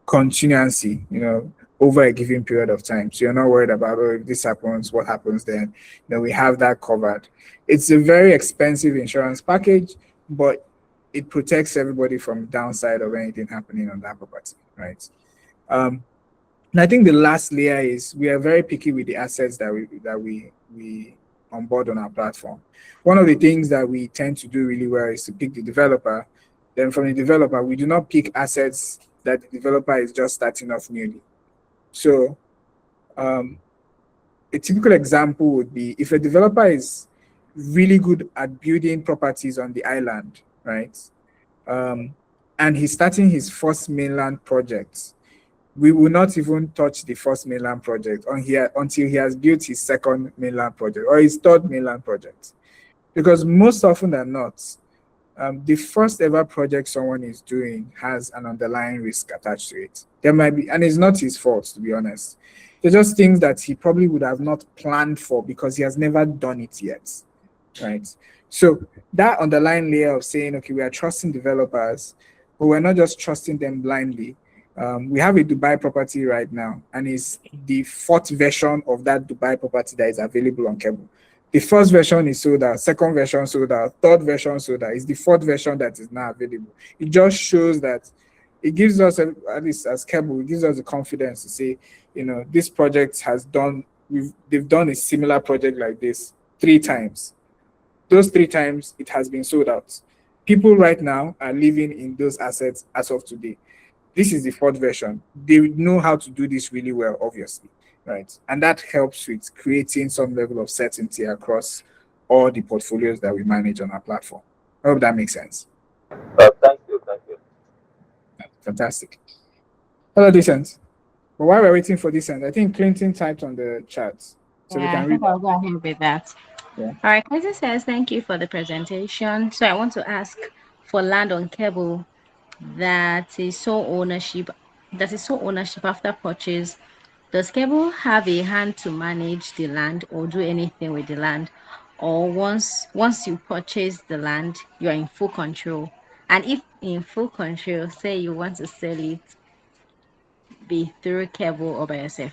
continuancy, over a given period of time. So you're not worried about, oh, if this happens, what happens then? We have that covered. It's a very expensive insurance package, but it protects everybody from downside of anything happening on that property, right? And I think the last layer is we are very picky with the assets that we onboard on our platform. One of the things that we tend to do really well is to pick the developer. Then from the developer, we do not pick assets that the developer is just starting off newly. So a typical example would be if a developer is really good at building properties on the island, right? And he's starting his first mainland project. We will not even touch the first mainland project until he has built his second mainland project or his third mainland project. Because most often than not, the first ever project someone is doing has an underlying risk attached to it. There might be, and it's not his fault, to be honest. They're just things that he probably would have not planned for because he has never done it yet, right? So that underlying layer of saying, okay, we are trusting developers, but we're not just trusting them blindly. We have a Dubai property right now, and it's the fourth version of that Dubai property that is available on Keble. The first version is sold out, second version sold out, third version sold out. It's the fourth version that is now available. It just shows that it gives us, at least as Keble, it gives us the confidence to say, this project they've done a similar project like this 3 times. Those 3 times it has been sold out. People right now are living in those assets as of today. This is the fourth version. They know how to do this really well, obviously, right? And that helps with creating some level of certainty across all the portfolios that we manage on our platform. I hope that makes sense. Thank you, thank you. Fantastic. Hello, Decent. But while we're waiting for Decent, I think Clinton typed on the chat, so we Yeah, I can read think I'll that. go ahead with that. Yeah. All right, Quincy says, thank you for the presentation. So I want to ask for land on Keble that is sole ownership, after purchase. Does Keble have a hand to manage the land or do anything with the land? Or once you purchase the land, you're in full control. And if in full control, say you want to sell it, be through Keble or by yourself.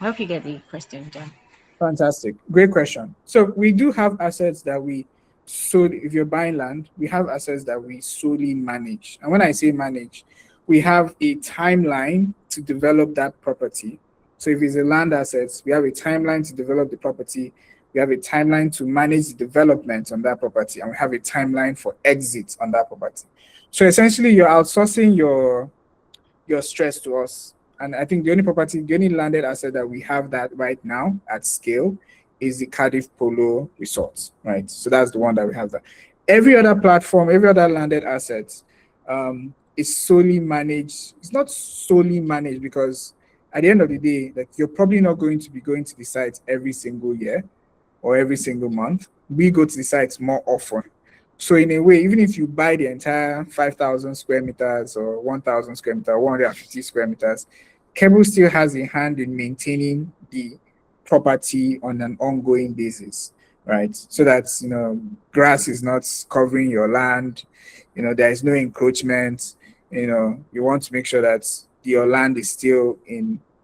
I hope you get the question, John. Fantastic. Great question. So we do have assets that we solely, if you're buying land, we have assets that we solely manage. And when I say manage, we have a timeline to develop that property. So if it's a land asset, we have a timeline to develop the property. We have a timeline to manage the development on that property, and we have a timeline for exit on that property. So essentially, you're outsourcing your stress to us. And I think the only landed asset that we have that right now at scale is the Cardiff Polo Resort, right? So that's the one that we have that. Every other platform, every other landed asset is solely managed. It's not solely managed because at the end of the day, like you're probably not going to be going to the site every single year or every single month. We go to the sites more often. So in a way, even if you buy the entire 5,000 square meters or 1,000 square meters, 150 square meters, Keble still has a hand in maintaining the property on an ongoing basis, right? So that, grass is not covering your land, there is no encroachment, you want to make sure that your land is still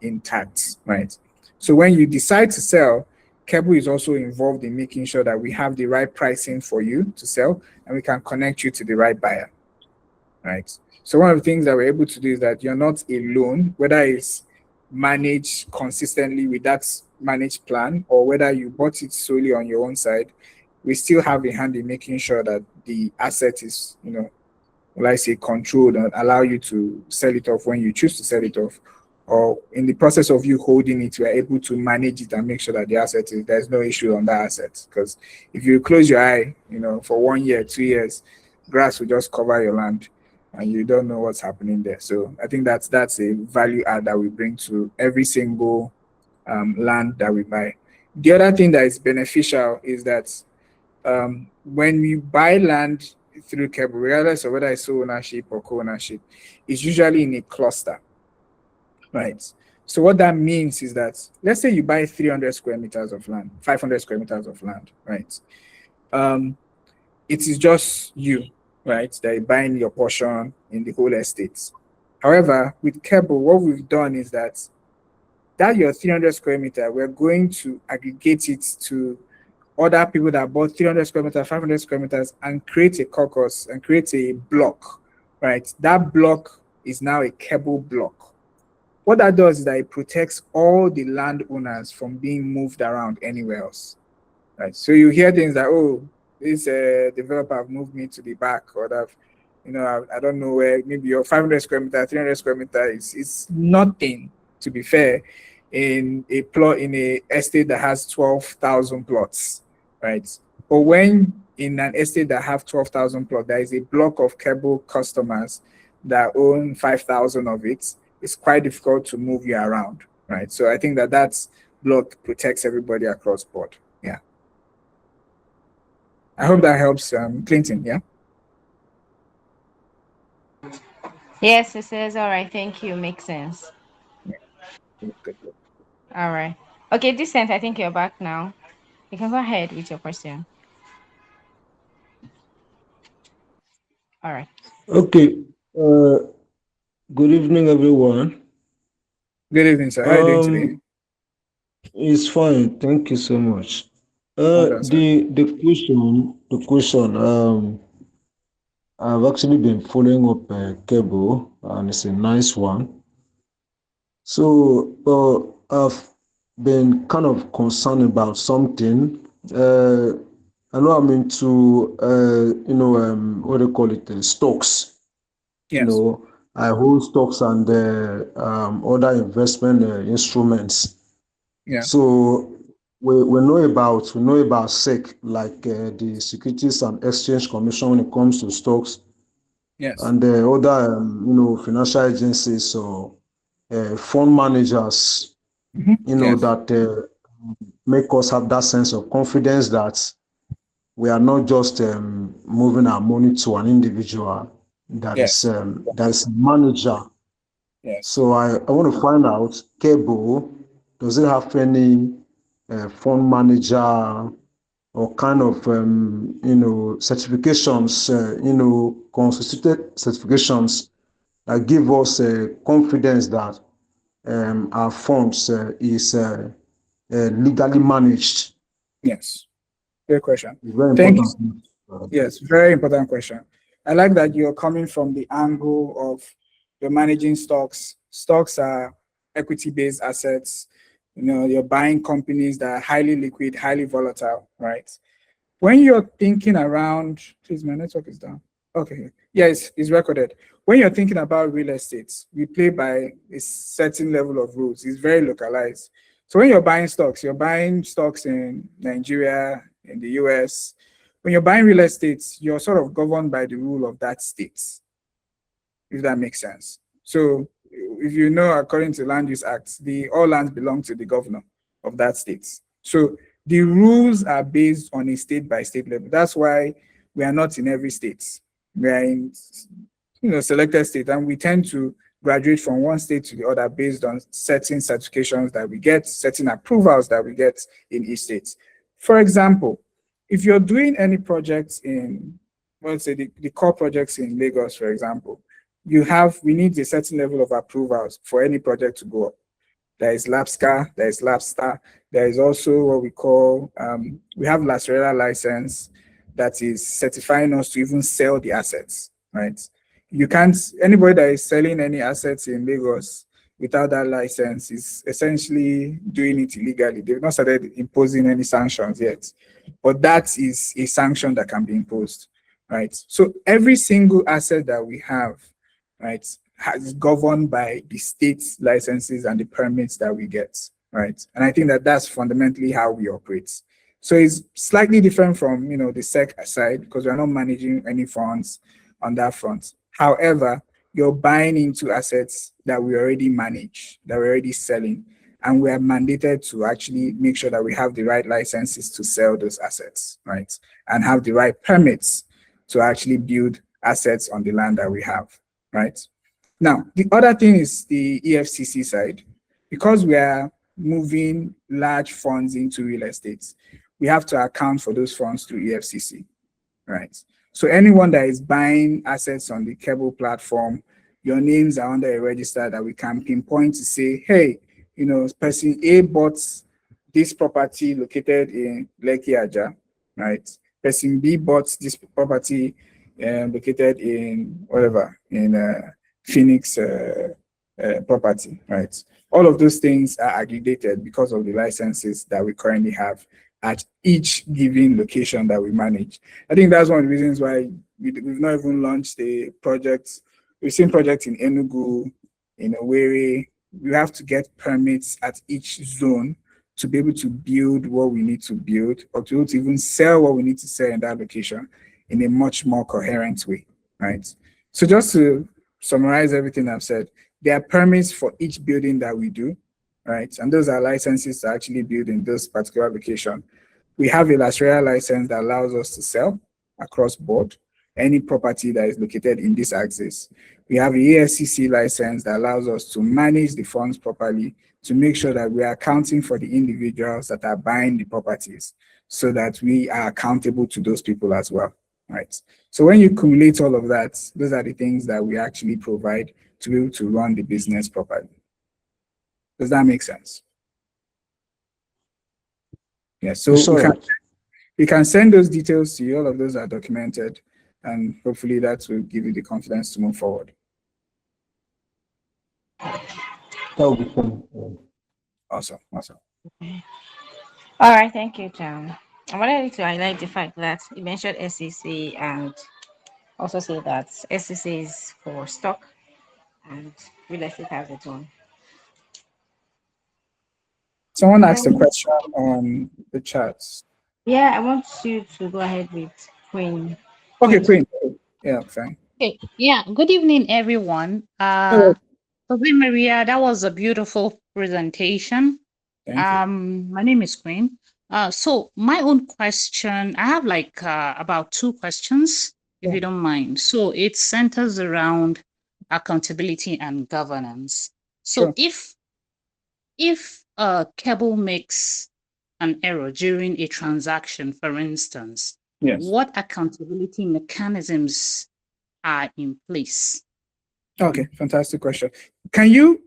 intact, right? So when you decide to sell, Keble is also involved in making sure that we have the right pricing for you to sell and we can connect you to the right buyer, right? So one of the things that we're able to do is that you're not alone, whether it's managed consistently with that managed plan or whether you bought it solely on your own side, we still have a hand in making sure that the asset is, will I say, controlled and allow you to sell it off when you choose to sell it off. Or in the process of you holding it, we are able to manage it and make sure that the asset is there's no issue on that asset. Because if you close your eye, for 1 year, 2 years, grass will just cover your land and you don't know what's happening there. So I think that's a value add that we bring to every single land that we buy. The other thing that is beneficial is that when we buy land through Keble, regardless of whether it's sole ownership or co-ownership, it's usually in a cluster, right? So what that means is that let's say you buy 300 square meters of land, 500 square meters of land, right? Um, it is just you, right, that you're buying your portion in the whole estate. However, with Keble, what we've done is that your 300 square meter, we're going to aggregate it to other people that bought 300 square meters, 500 square meters, and create a caucus and create a block, right? That block is now a Keble block. What that does is that it protects all the landowners from being moved around anywhere else, right? So you hear things like, oh, this developer have moved me to the back, or that, I don't know where, maybe your 500 square meter, 300 square meter is nothing, to be fair, in a plot in a estate that has 12,000 plots, right? But when in an estate that have 12,000 plots, there is a block of Keble customers that own 5,000 of it. It's quite difficult to move you around, right? So I think that block protects everybody across board. Yeah. I hope that helps, Clinton. Yeah. Yes, it says all right. Thank you. Makes sense. Yeah. Good, good, good. All right. Okay, Decent, I think you're back now. You can go ahead with your question. All right. Okay. Uh, Good evening, everyone. Good evening, sir. How are you doing today? Um, it's fine. Thank you so much. Well done, sir. The question. I've actually been following up Cable, and it's a nice one. So, I've been kind of concerned about something. Uh, I know I'm into, what do you call it, stocks. You Yes. know, I hold stocks and other investment instruments. Yeah. So we know about SEC, like the Securities and Exchange Commission, when it comes to stocks, Yes. and other financial agencies or fund managers, Yes. that make us have that sense of confidence that we are not just moving our money to an individual Yes. that is a manager. Yes. So I want to find out, Cable, does it have any fund manager or kind of certifications, constituted certifications that give us confidence that our funds is legally managed? Yes. Good question. It's very Thank you. important. Yes, very important question. I like that you're coming from the angle of you're managing stocks. Stocks are equity-based assets. You're buying companies that are highly liquid, highly volatile, right? When you're thinking around, please, my network is down. Okay. Yes, it's recorded. When you're thinking about real estate, we play by a certain level of rules. It's very localized. So when you're buying stocks in Nigeria, in the US. When you're buying real estate, you're sort of governed by the rule of that state, if that makes sense. So if you know, according to Land Use Act, the all lands belong to the governor of that state. So the rules are based on a state by state level. That's why we are not in every state. We are in selected state, and we tend to graduate from one state to the other based on certain certifications that we get, certain approvals that we get in each state. For example, if you're doing any projects in, let's say the core projects in Lagos, for example, we need a certain level of approvals for any project to go up. There is LAPSCA, there is LAPSTAR, there is also what we call, we have Lacerera license that is certifying us to even sell the assets, right? You can't, anybody that is selling any assets in Lagos without that license is essentially doing it illegally. They've not started imposing any sanctions yet, but that is a sanction that can be imposed, right? So every single asset that we have, right, is governed by the state licenses and the permits that we get, right? And I think that that's fundamentally how we operate. So it's slightly different from, the SEC side because we're not managing any funds on that front. However, you're buying into assets that we already manage, that we're already selling, and we are mandated to actually make sure that we have the right licenses to sell those assets, right? And have the right permits to actually build assets on the land that we have, right? Now, the other thing is the EFCC side. Because we are moving large funds into real estate, we have to account for those funds through EFCC, right? So anyone that is buying assets on the Keble platform, your names are under a register that we can pinpoint to say, hey, person A bought this property located in Lekki Aja, right? Person B bought this property located in whatever, in Phoenix property, right? All of those things are aggregated because of the licenses that we currently have at each given location that we manage. I think that's one of the reasons why we've not even launched a project. We've seen projects in Enugu, in Owerri. We have to get permits at each zone to be able to build what we need to build, or to be able to even sell what we need to sell in that location in a much more coherent way, right? So just to summarize everything I've said, there are permits for each building that we do, right? And those are licenses to actually build in this particular location. We have a Lacerera license that allows us to sell across board any property that is located in this axis. We have a ASCC license that allows us to manage the funds properly, to make sure that we are accounting for the individuals that are buying the properties, so that we are accountable to those people as well, right? So when you cumulate all of that, those are the things that we actually provide to be able to run the business properly. Does that make sense? Yeah, so we can send those details to you. All of those are documented, and hopefully that will give you the confidence to move forward. That will be fun. Awesome. All right, thank you, John. I wanted to highlight the fact that you mentioned SEC and also say that SEC is for stock and real estate has its own. Someone asked a question on the chats. Yeah, I want you to go ahead with Queen. Okay, Queen. Yeah, fine. Okay. Yeah. Good evening, everyone. Hello. Josemaria, that was a beautiful presentation. Thank you. My name is Queen. So my own question, I have like about two questions, if you don't mind. So it centers around accountability and governance. So Sure. if Keble makes an error during a transaction, for instance, Yes. what accountability mechanisms are in place? Okay, fantastic question. Can you,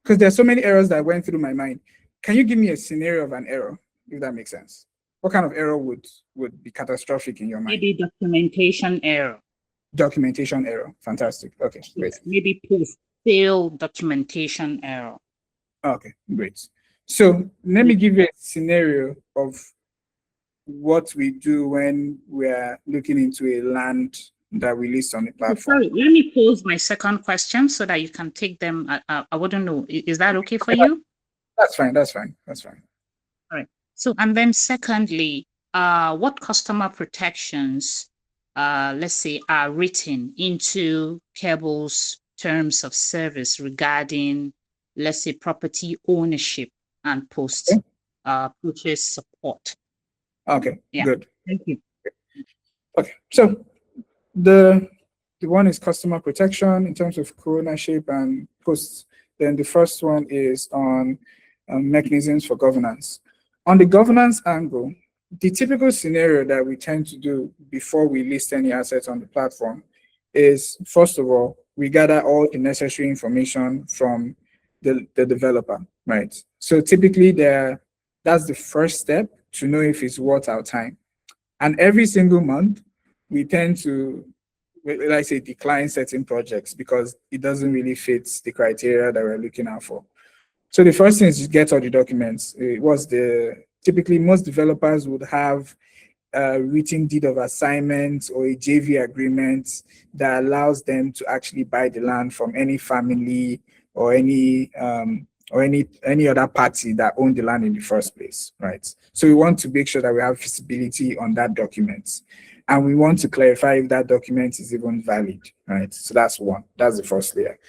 because there's so many errors that went through my mind, can you give me a scenario of an error, if that makes sense? What kind of error would be catastrophic in your mind? Maybe documentation error. Documentation error. Fantastic. Okay, great. Maybe post-sale documentation error. Okay, great. So let me give you a scenario of what we do when we're looking into a land that we list on the platform. Sorry, let me pose my second question so that you can take them. I wouldn't know. Is that okay for you? That's fine. All right. So, and then secondly, what customer protections, let's say, are written into Keble's terms of service regarding, let's say, property ownership and post purchase support? Okay, Yeah. good. Thank you. Okay, so the the one is customer protection in terms of co-ownership and posts. Then the first one is on mechanisms for governance. On the governance angle, the typical scenario that we tend to do before we list any assets on the platform is, first of all, we gather all the necessary information from the developer, right? So typically that's the first step to know if it's worth our time. And every single month, we tend to, like I say, decline certain projects because it doesn't really fit the criteria that we're looking out for. So the first thing is to get all the documents. It was typically most developers would have a written deed of assignment or a JV agreement that allows them to actually buy the land from any family or any other party that owned the land in the first place, right? So we want to make sure that we have visibility on that document, and we want to clarify if that document is even valid, right? So that's one. That's the first layer.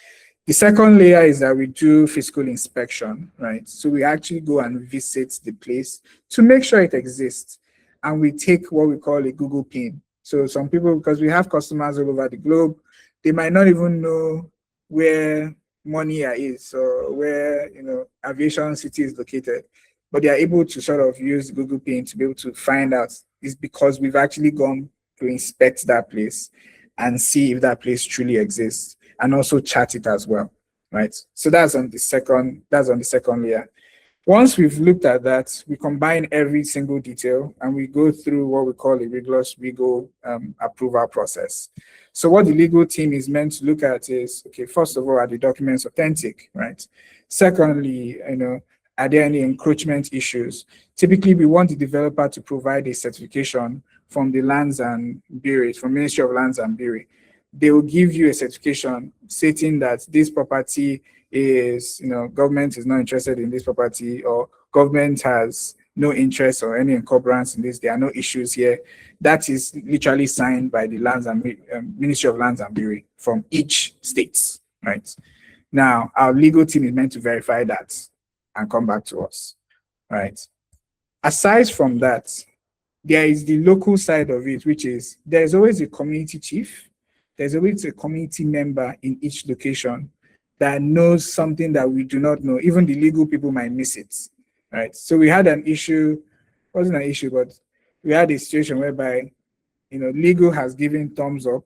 The second layer is that we do physical inspection, right? So we actually go and visit the place to make sure it exists. And we take what we call a Google pin. So some people, because we have customers all over the globe, they might not even know where Monia is or where, Aviation City is located, but they are able to sort of use Google pin to be able to find out. It's because we've actually gone to inspect that place and see if that place truly exists, and also chart it as well, right? So that's on the second layer. Once we've looked at that, we combine every single detail and we go through what we call a rigorous legal approval process. So what the legal team is meant to look at is, okay, first of all, are the documents authentic, right? Secondly, are there any encroachment issues? Typically, we want the developer to provide a certification from the Lands and Bureau, from Ministry of Lands and Bureau. They will give you a certification stating that this property is, government is not interested in this property, or government has no interest or any encumbrance in this. There are no issues here. That is literally signed by the Lands and Ministry of Lands and Bureau from each state, right? Now, our legal team is meant to verify that and come back to us, right? Aside from that, there is the local side of it, which is there's always a community chief, there's always a community member in each location that knows something that we do not know. Even the legal people might miss it, right? So we had an issue, wasn't an issue, but we had a situation whereby, legal has given thumbs up,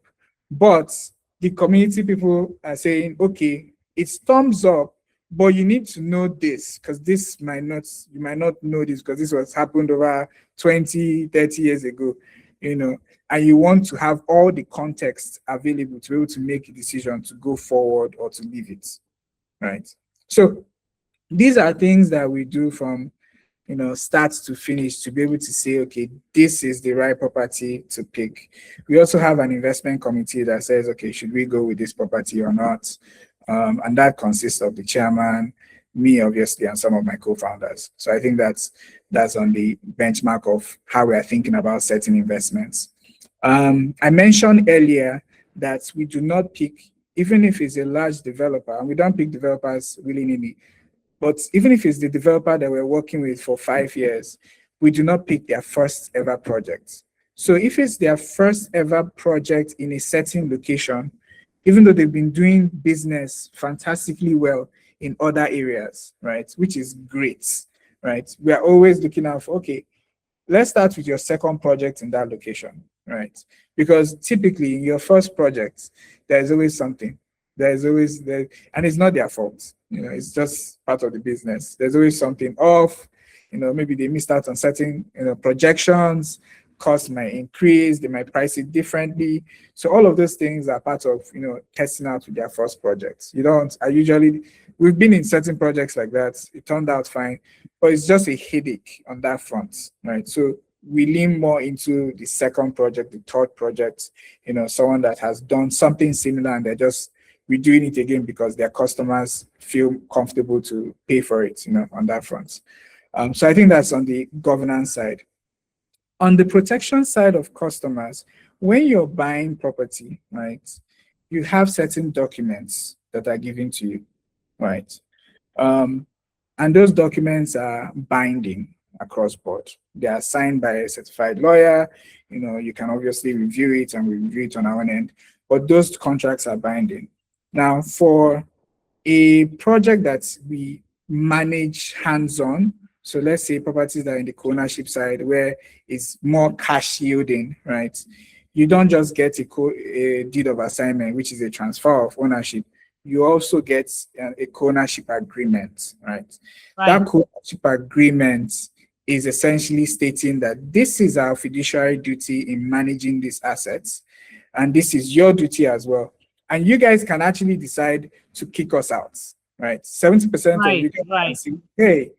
but the community people are saying, okay, it's thumbs up, but you need to know this because you might not know this because this was happened over 20, 30 years ago, and you want to have all the context available to be able to make a decision to go forward or to leave it, right? So these are things that we do from start to finish to be able to say, okay, this is the right property to pick. We also have an investment committee that says, okay, should we go with this property or not? And that consists of the chairman, me, obviously, and some of my co-founders. So I think that's on the benchmark of how we are thinking about certain investments. I mentioned earlier that we do not pick, even if it's a large developer, and we don't pick developers willy-nilly, but even if it's the developer that we're working with for 5 years, we do not pick their first ever project. So if it's their first ever project in a certain location, even though they've been doing business fantastically well in other areas, right, which is great, right? We are always looking out for, okay, let's start with your second project in that location, right? Because typically in your first project, there's always something. There's always there, and it's not their fault. It's just part of the business. There's always something off. Maybe they missed out on certain, projections. Cost might increase. They might price it differently. So all of those things are part of, testing out with their first projects. We've been in certain projects like that. It turned out fine, but it's just a headache on that front, right? So we lean more into the second project, the third project, someone that has done something similar and they're just redoing it again because their customers feel comfortable to pay for it, on that front. So I think that's on the governance side. On the protection side of customers, when you're buying property, right, you have certain documents that are given to you, right? And those documents are binding, across board. They are signed by a certified lawyer. You can obviously review it, and we review it on our own end, but those contracts are binding. Now, for a project that we manage hands-on, so let's say properties that are in the ownership side where it's more cash yielding, right? You don't just get a deed of assignment, which is a transfer of ownership. You also get a co-ownership agreement, right? Right. That co-ownership agreement is essentially stating that this is our fiduciary duty in managing these assets, and this is your duty as well. And you guys can actually decide to kick us out, right? 70% of Right. you guys can Right. say, hey,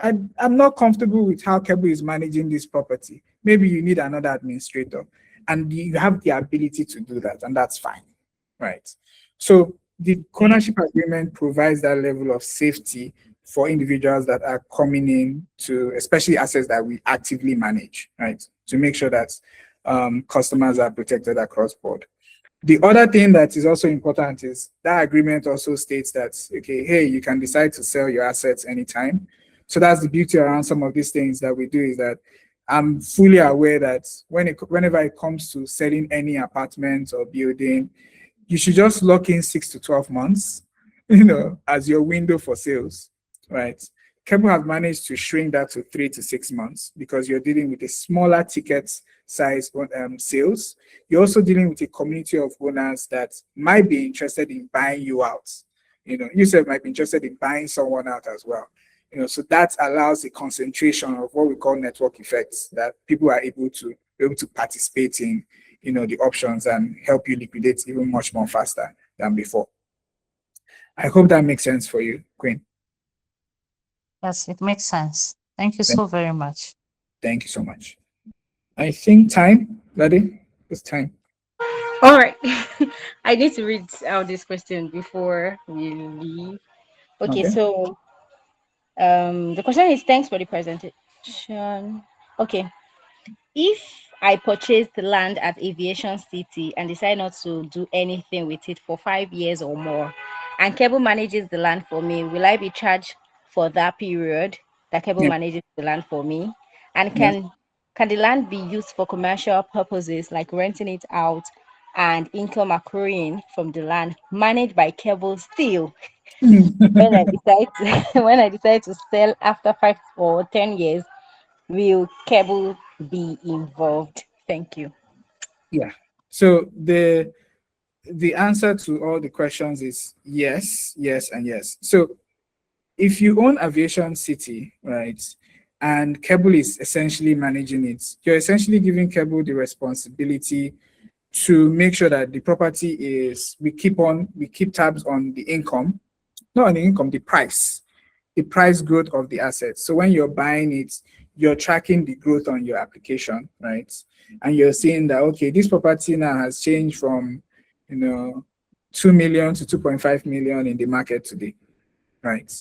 I'm not comfortable with how Keble is managing this property. Maybe you need another administrator, and you have the ability to do that, and that's fine, right? So the ownership agreement provides that level of safety for individuals that are coming in to, especially assets that we actively manage, right? To make sure that customers are protected across board. The other thing that is also important is that agreement also states that, okay, hey, you can decide to sell your assets anytime. So that's the beauty around some of these things that we do, is that I'm fully aware that whenever it comes to selling any apartment or building, you should just lock in 6 to 12 months, as your window for sales, right? Keble has managed to shrink that to 3 to 6 months because you're dealing with a smaller ticket size sales. You're also dealing with a community of owners that might be interested in buying you out. You said might be interested in buying someone out as well. So that allows a concentration of what we call network effects, that people are able to participate in, the options and help you liquidate even much more faster than before. I hope that makes sense for you, Queen. Yes, it makes sense. Thank you so very much. Thank you so much. I think time, Ladi, it's time. All right. I need to read out this question before we leave. Okay, Okay. so the question is, thanks for the presentation. Okay. If I purchase the land at Aviation City and decide not to do anything with it for 5 years or more, and Keble manages the land for me, will I be charged for that period that Keble Yeah. manages the land for me? And Yeah. can the land be used for commercial purposes like renting it out and income accruing from the land managed by Keble still when I decide to when I decide to sell after 5 or 10 years? Will Keble be involved? Thank you. Yeah. So the answer to all the questions is yes, yes, and yes. So if you own Aviation City, right, and Keble is essentially managing it, you're essentially giving Keble the responsibility to make sure that the property we keep tabs on the income, not on the income, the price growth of the asset. So when you're buying it, you're tracking the growth on your application, right? And you're seeing that, okay, this property now has changed from, 2 million to 2.5 million in the market today, right?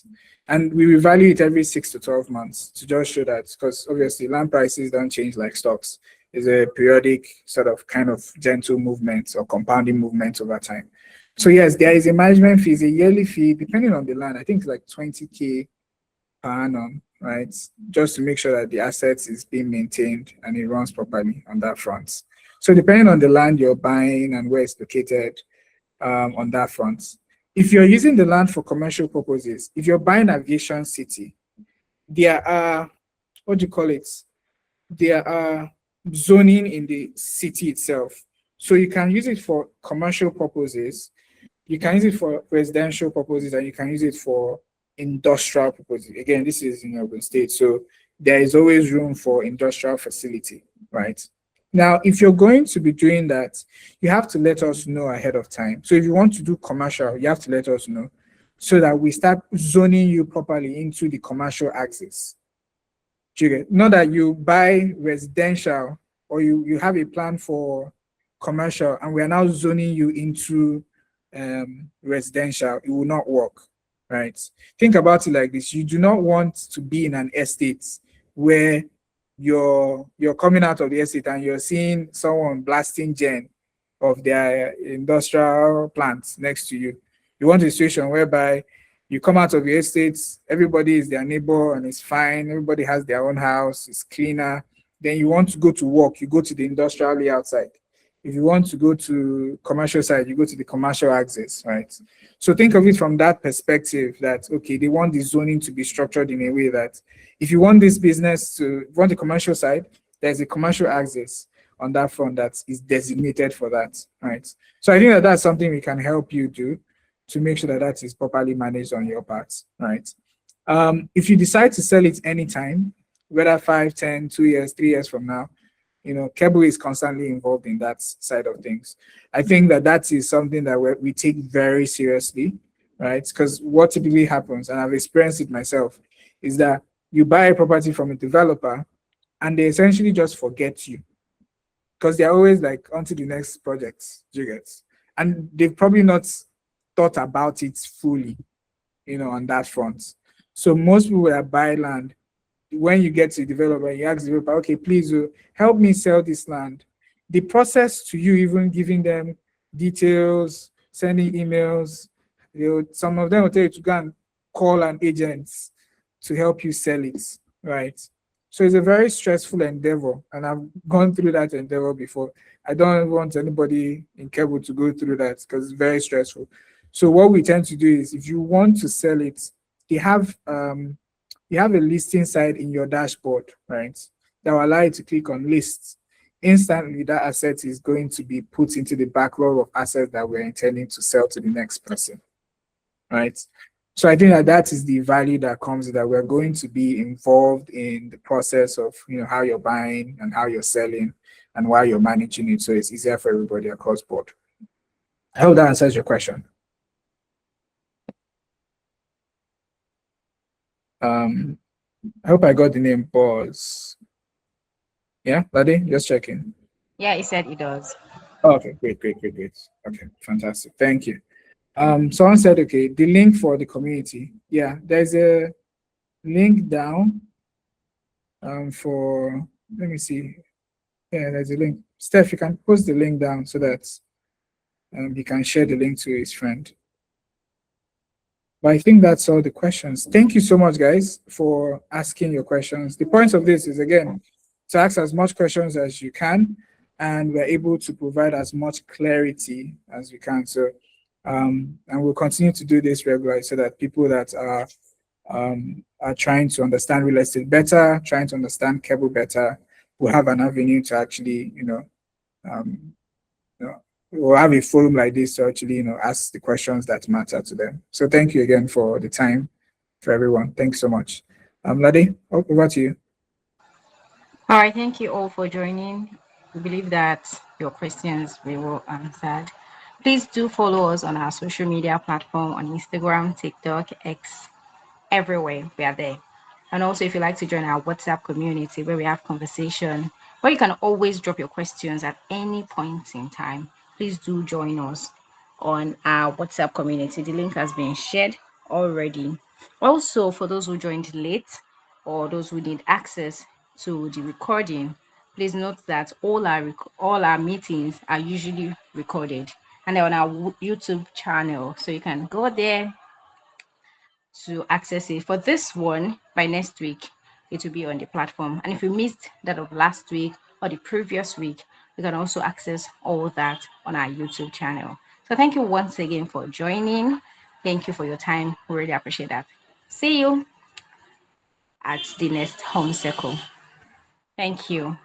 And we revalue it every 6 to 12 months to just show that, because obviously land prices don't change like stocks. It's a periodic sort of kind of gentle movement or compounding movement over time. So yes, there is a management fee, a yearly fee, depending on the land. I think it's like 20K per annum, right? Just to make sure that the assets is being maintained and it runs properly on that front. So depending on the land you're buying and where it's located, on that front. If you're using the land for commercial purposes, if you're buying Aviation City, there are, what do you call it? There are zoning in the city itself. So you can use it for commercial purposes, you can use it for residential purposes, and you can use it for industrial purposes. Again, this is in Ogun State, so there is always room for industrial facility, right? Now, if you're going to be doing that, you have to let us know ahead of time. So if you want to do commercial, you have to let us know so that we start zoning you properly into the commercial axis. Not that you buy residential or you have a plan for commercial and we are now zoning you into residential. It will not work, right? Think about it like this. You do not want to be in an estate where you're coming out of the estate and you're seeing someone blasting gen of their industrial plants next to you. You want a situation whereby You come out of your estates, everybody is their neighbor and it's fine. Everybody has their own house, it's cleaner. Then you want to go to work, you go to the industrial layout side. If you want to go to commercial side, you go to the commercial axis, right? So think of it from that perspective that, okay, they want the zoning to be structured in a way that if you want this business to, if you want the commercial side, there's a commercial axis on that front that is designated for that, right? So I think that that's something we can help you do to make sure that that is properly managed on your part, right? If you decide to sell it anytime, whether 5, 10, 2 years, 3 years from now, Keble is constantly involved in that side of things. I think that that is something that we take very seriously, right? Because what typically happens, and I've experienced it myself, is that you buy a property from a developer and they essentially just forget you because they're always like, on to the next project, you get. And they've probably not thought about it fully, on that front. So most people that buy land, when you get to the developer, you ask the developer, okay, please help me sell this land. The process to you, even giving them details, sending emails, some of them will tell you to go and call an agent to help you sell it, right? So it's a very stressful endeavor, and I've gone through that endeavor before. I don't want anybody in Keble to go through that because it's very stressful. So what we tend to do is, if you want to sell it, they have you have a listing site in your dashboard, right? That will allow you to click on lists. Instantly, that asset is going to be put into the backlog of assets that we're intending to sell to the next person, right? So I think that that is the value that comes, that we're going to be involved in the process of, how you're buying and how you're selling and why you're managing it. So it's easier for everybody across board. I hope that answers your question. I hope I got the name Pause. Yeah, Ladi, just checking. Yeah, he said he does. Oh, okay, great. Okay, fantastic. Thank you. Someone said, okay, the link for the community. Yeah, there's a link down for, let me see. Yeah, there's a link. Steph, you can post the link down so that he can share the link to his friend. But I think that's all the questions. Thank you so much, guys, for asking your questions. The point of this is, again, to ask as much questions as you can, and we're able to provide as much clarity as we can. So, and we'll continue to do this regularly so that people that are trying to understand real estate better, trying to understand Keble better, will have an avenue to actually, we'll have a forum like this to actually, ask the questions that matter to them. So thank you again for the time for everyone. Thanks so much. Ladi, over to you. All right, thank you all for joining. We believe that your questions we will answered. Please do follow us on our social media platform on Instagram, TikTok, X, everywhere. We are there. And also, if you'd like to join our WhatsApp community where we have conversation, where you can always drop your questions at any point in time, please do join us on our WhatsApp community. The link has been shared already. Also, for those who joined late or those who need access to the recording, please note that all our meetings are usually recorded and they're on our YouTube channel. So you can go there to access it. For this one, by next week, it will be on the platform. And if you missed that of last week or the previous week, you can also access all that on our YouTube channel. So thank you once again for joining. Thank you for your time. We really appreciate that. See you at the next home circle. Thank you.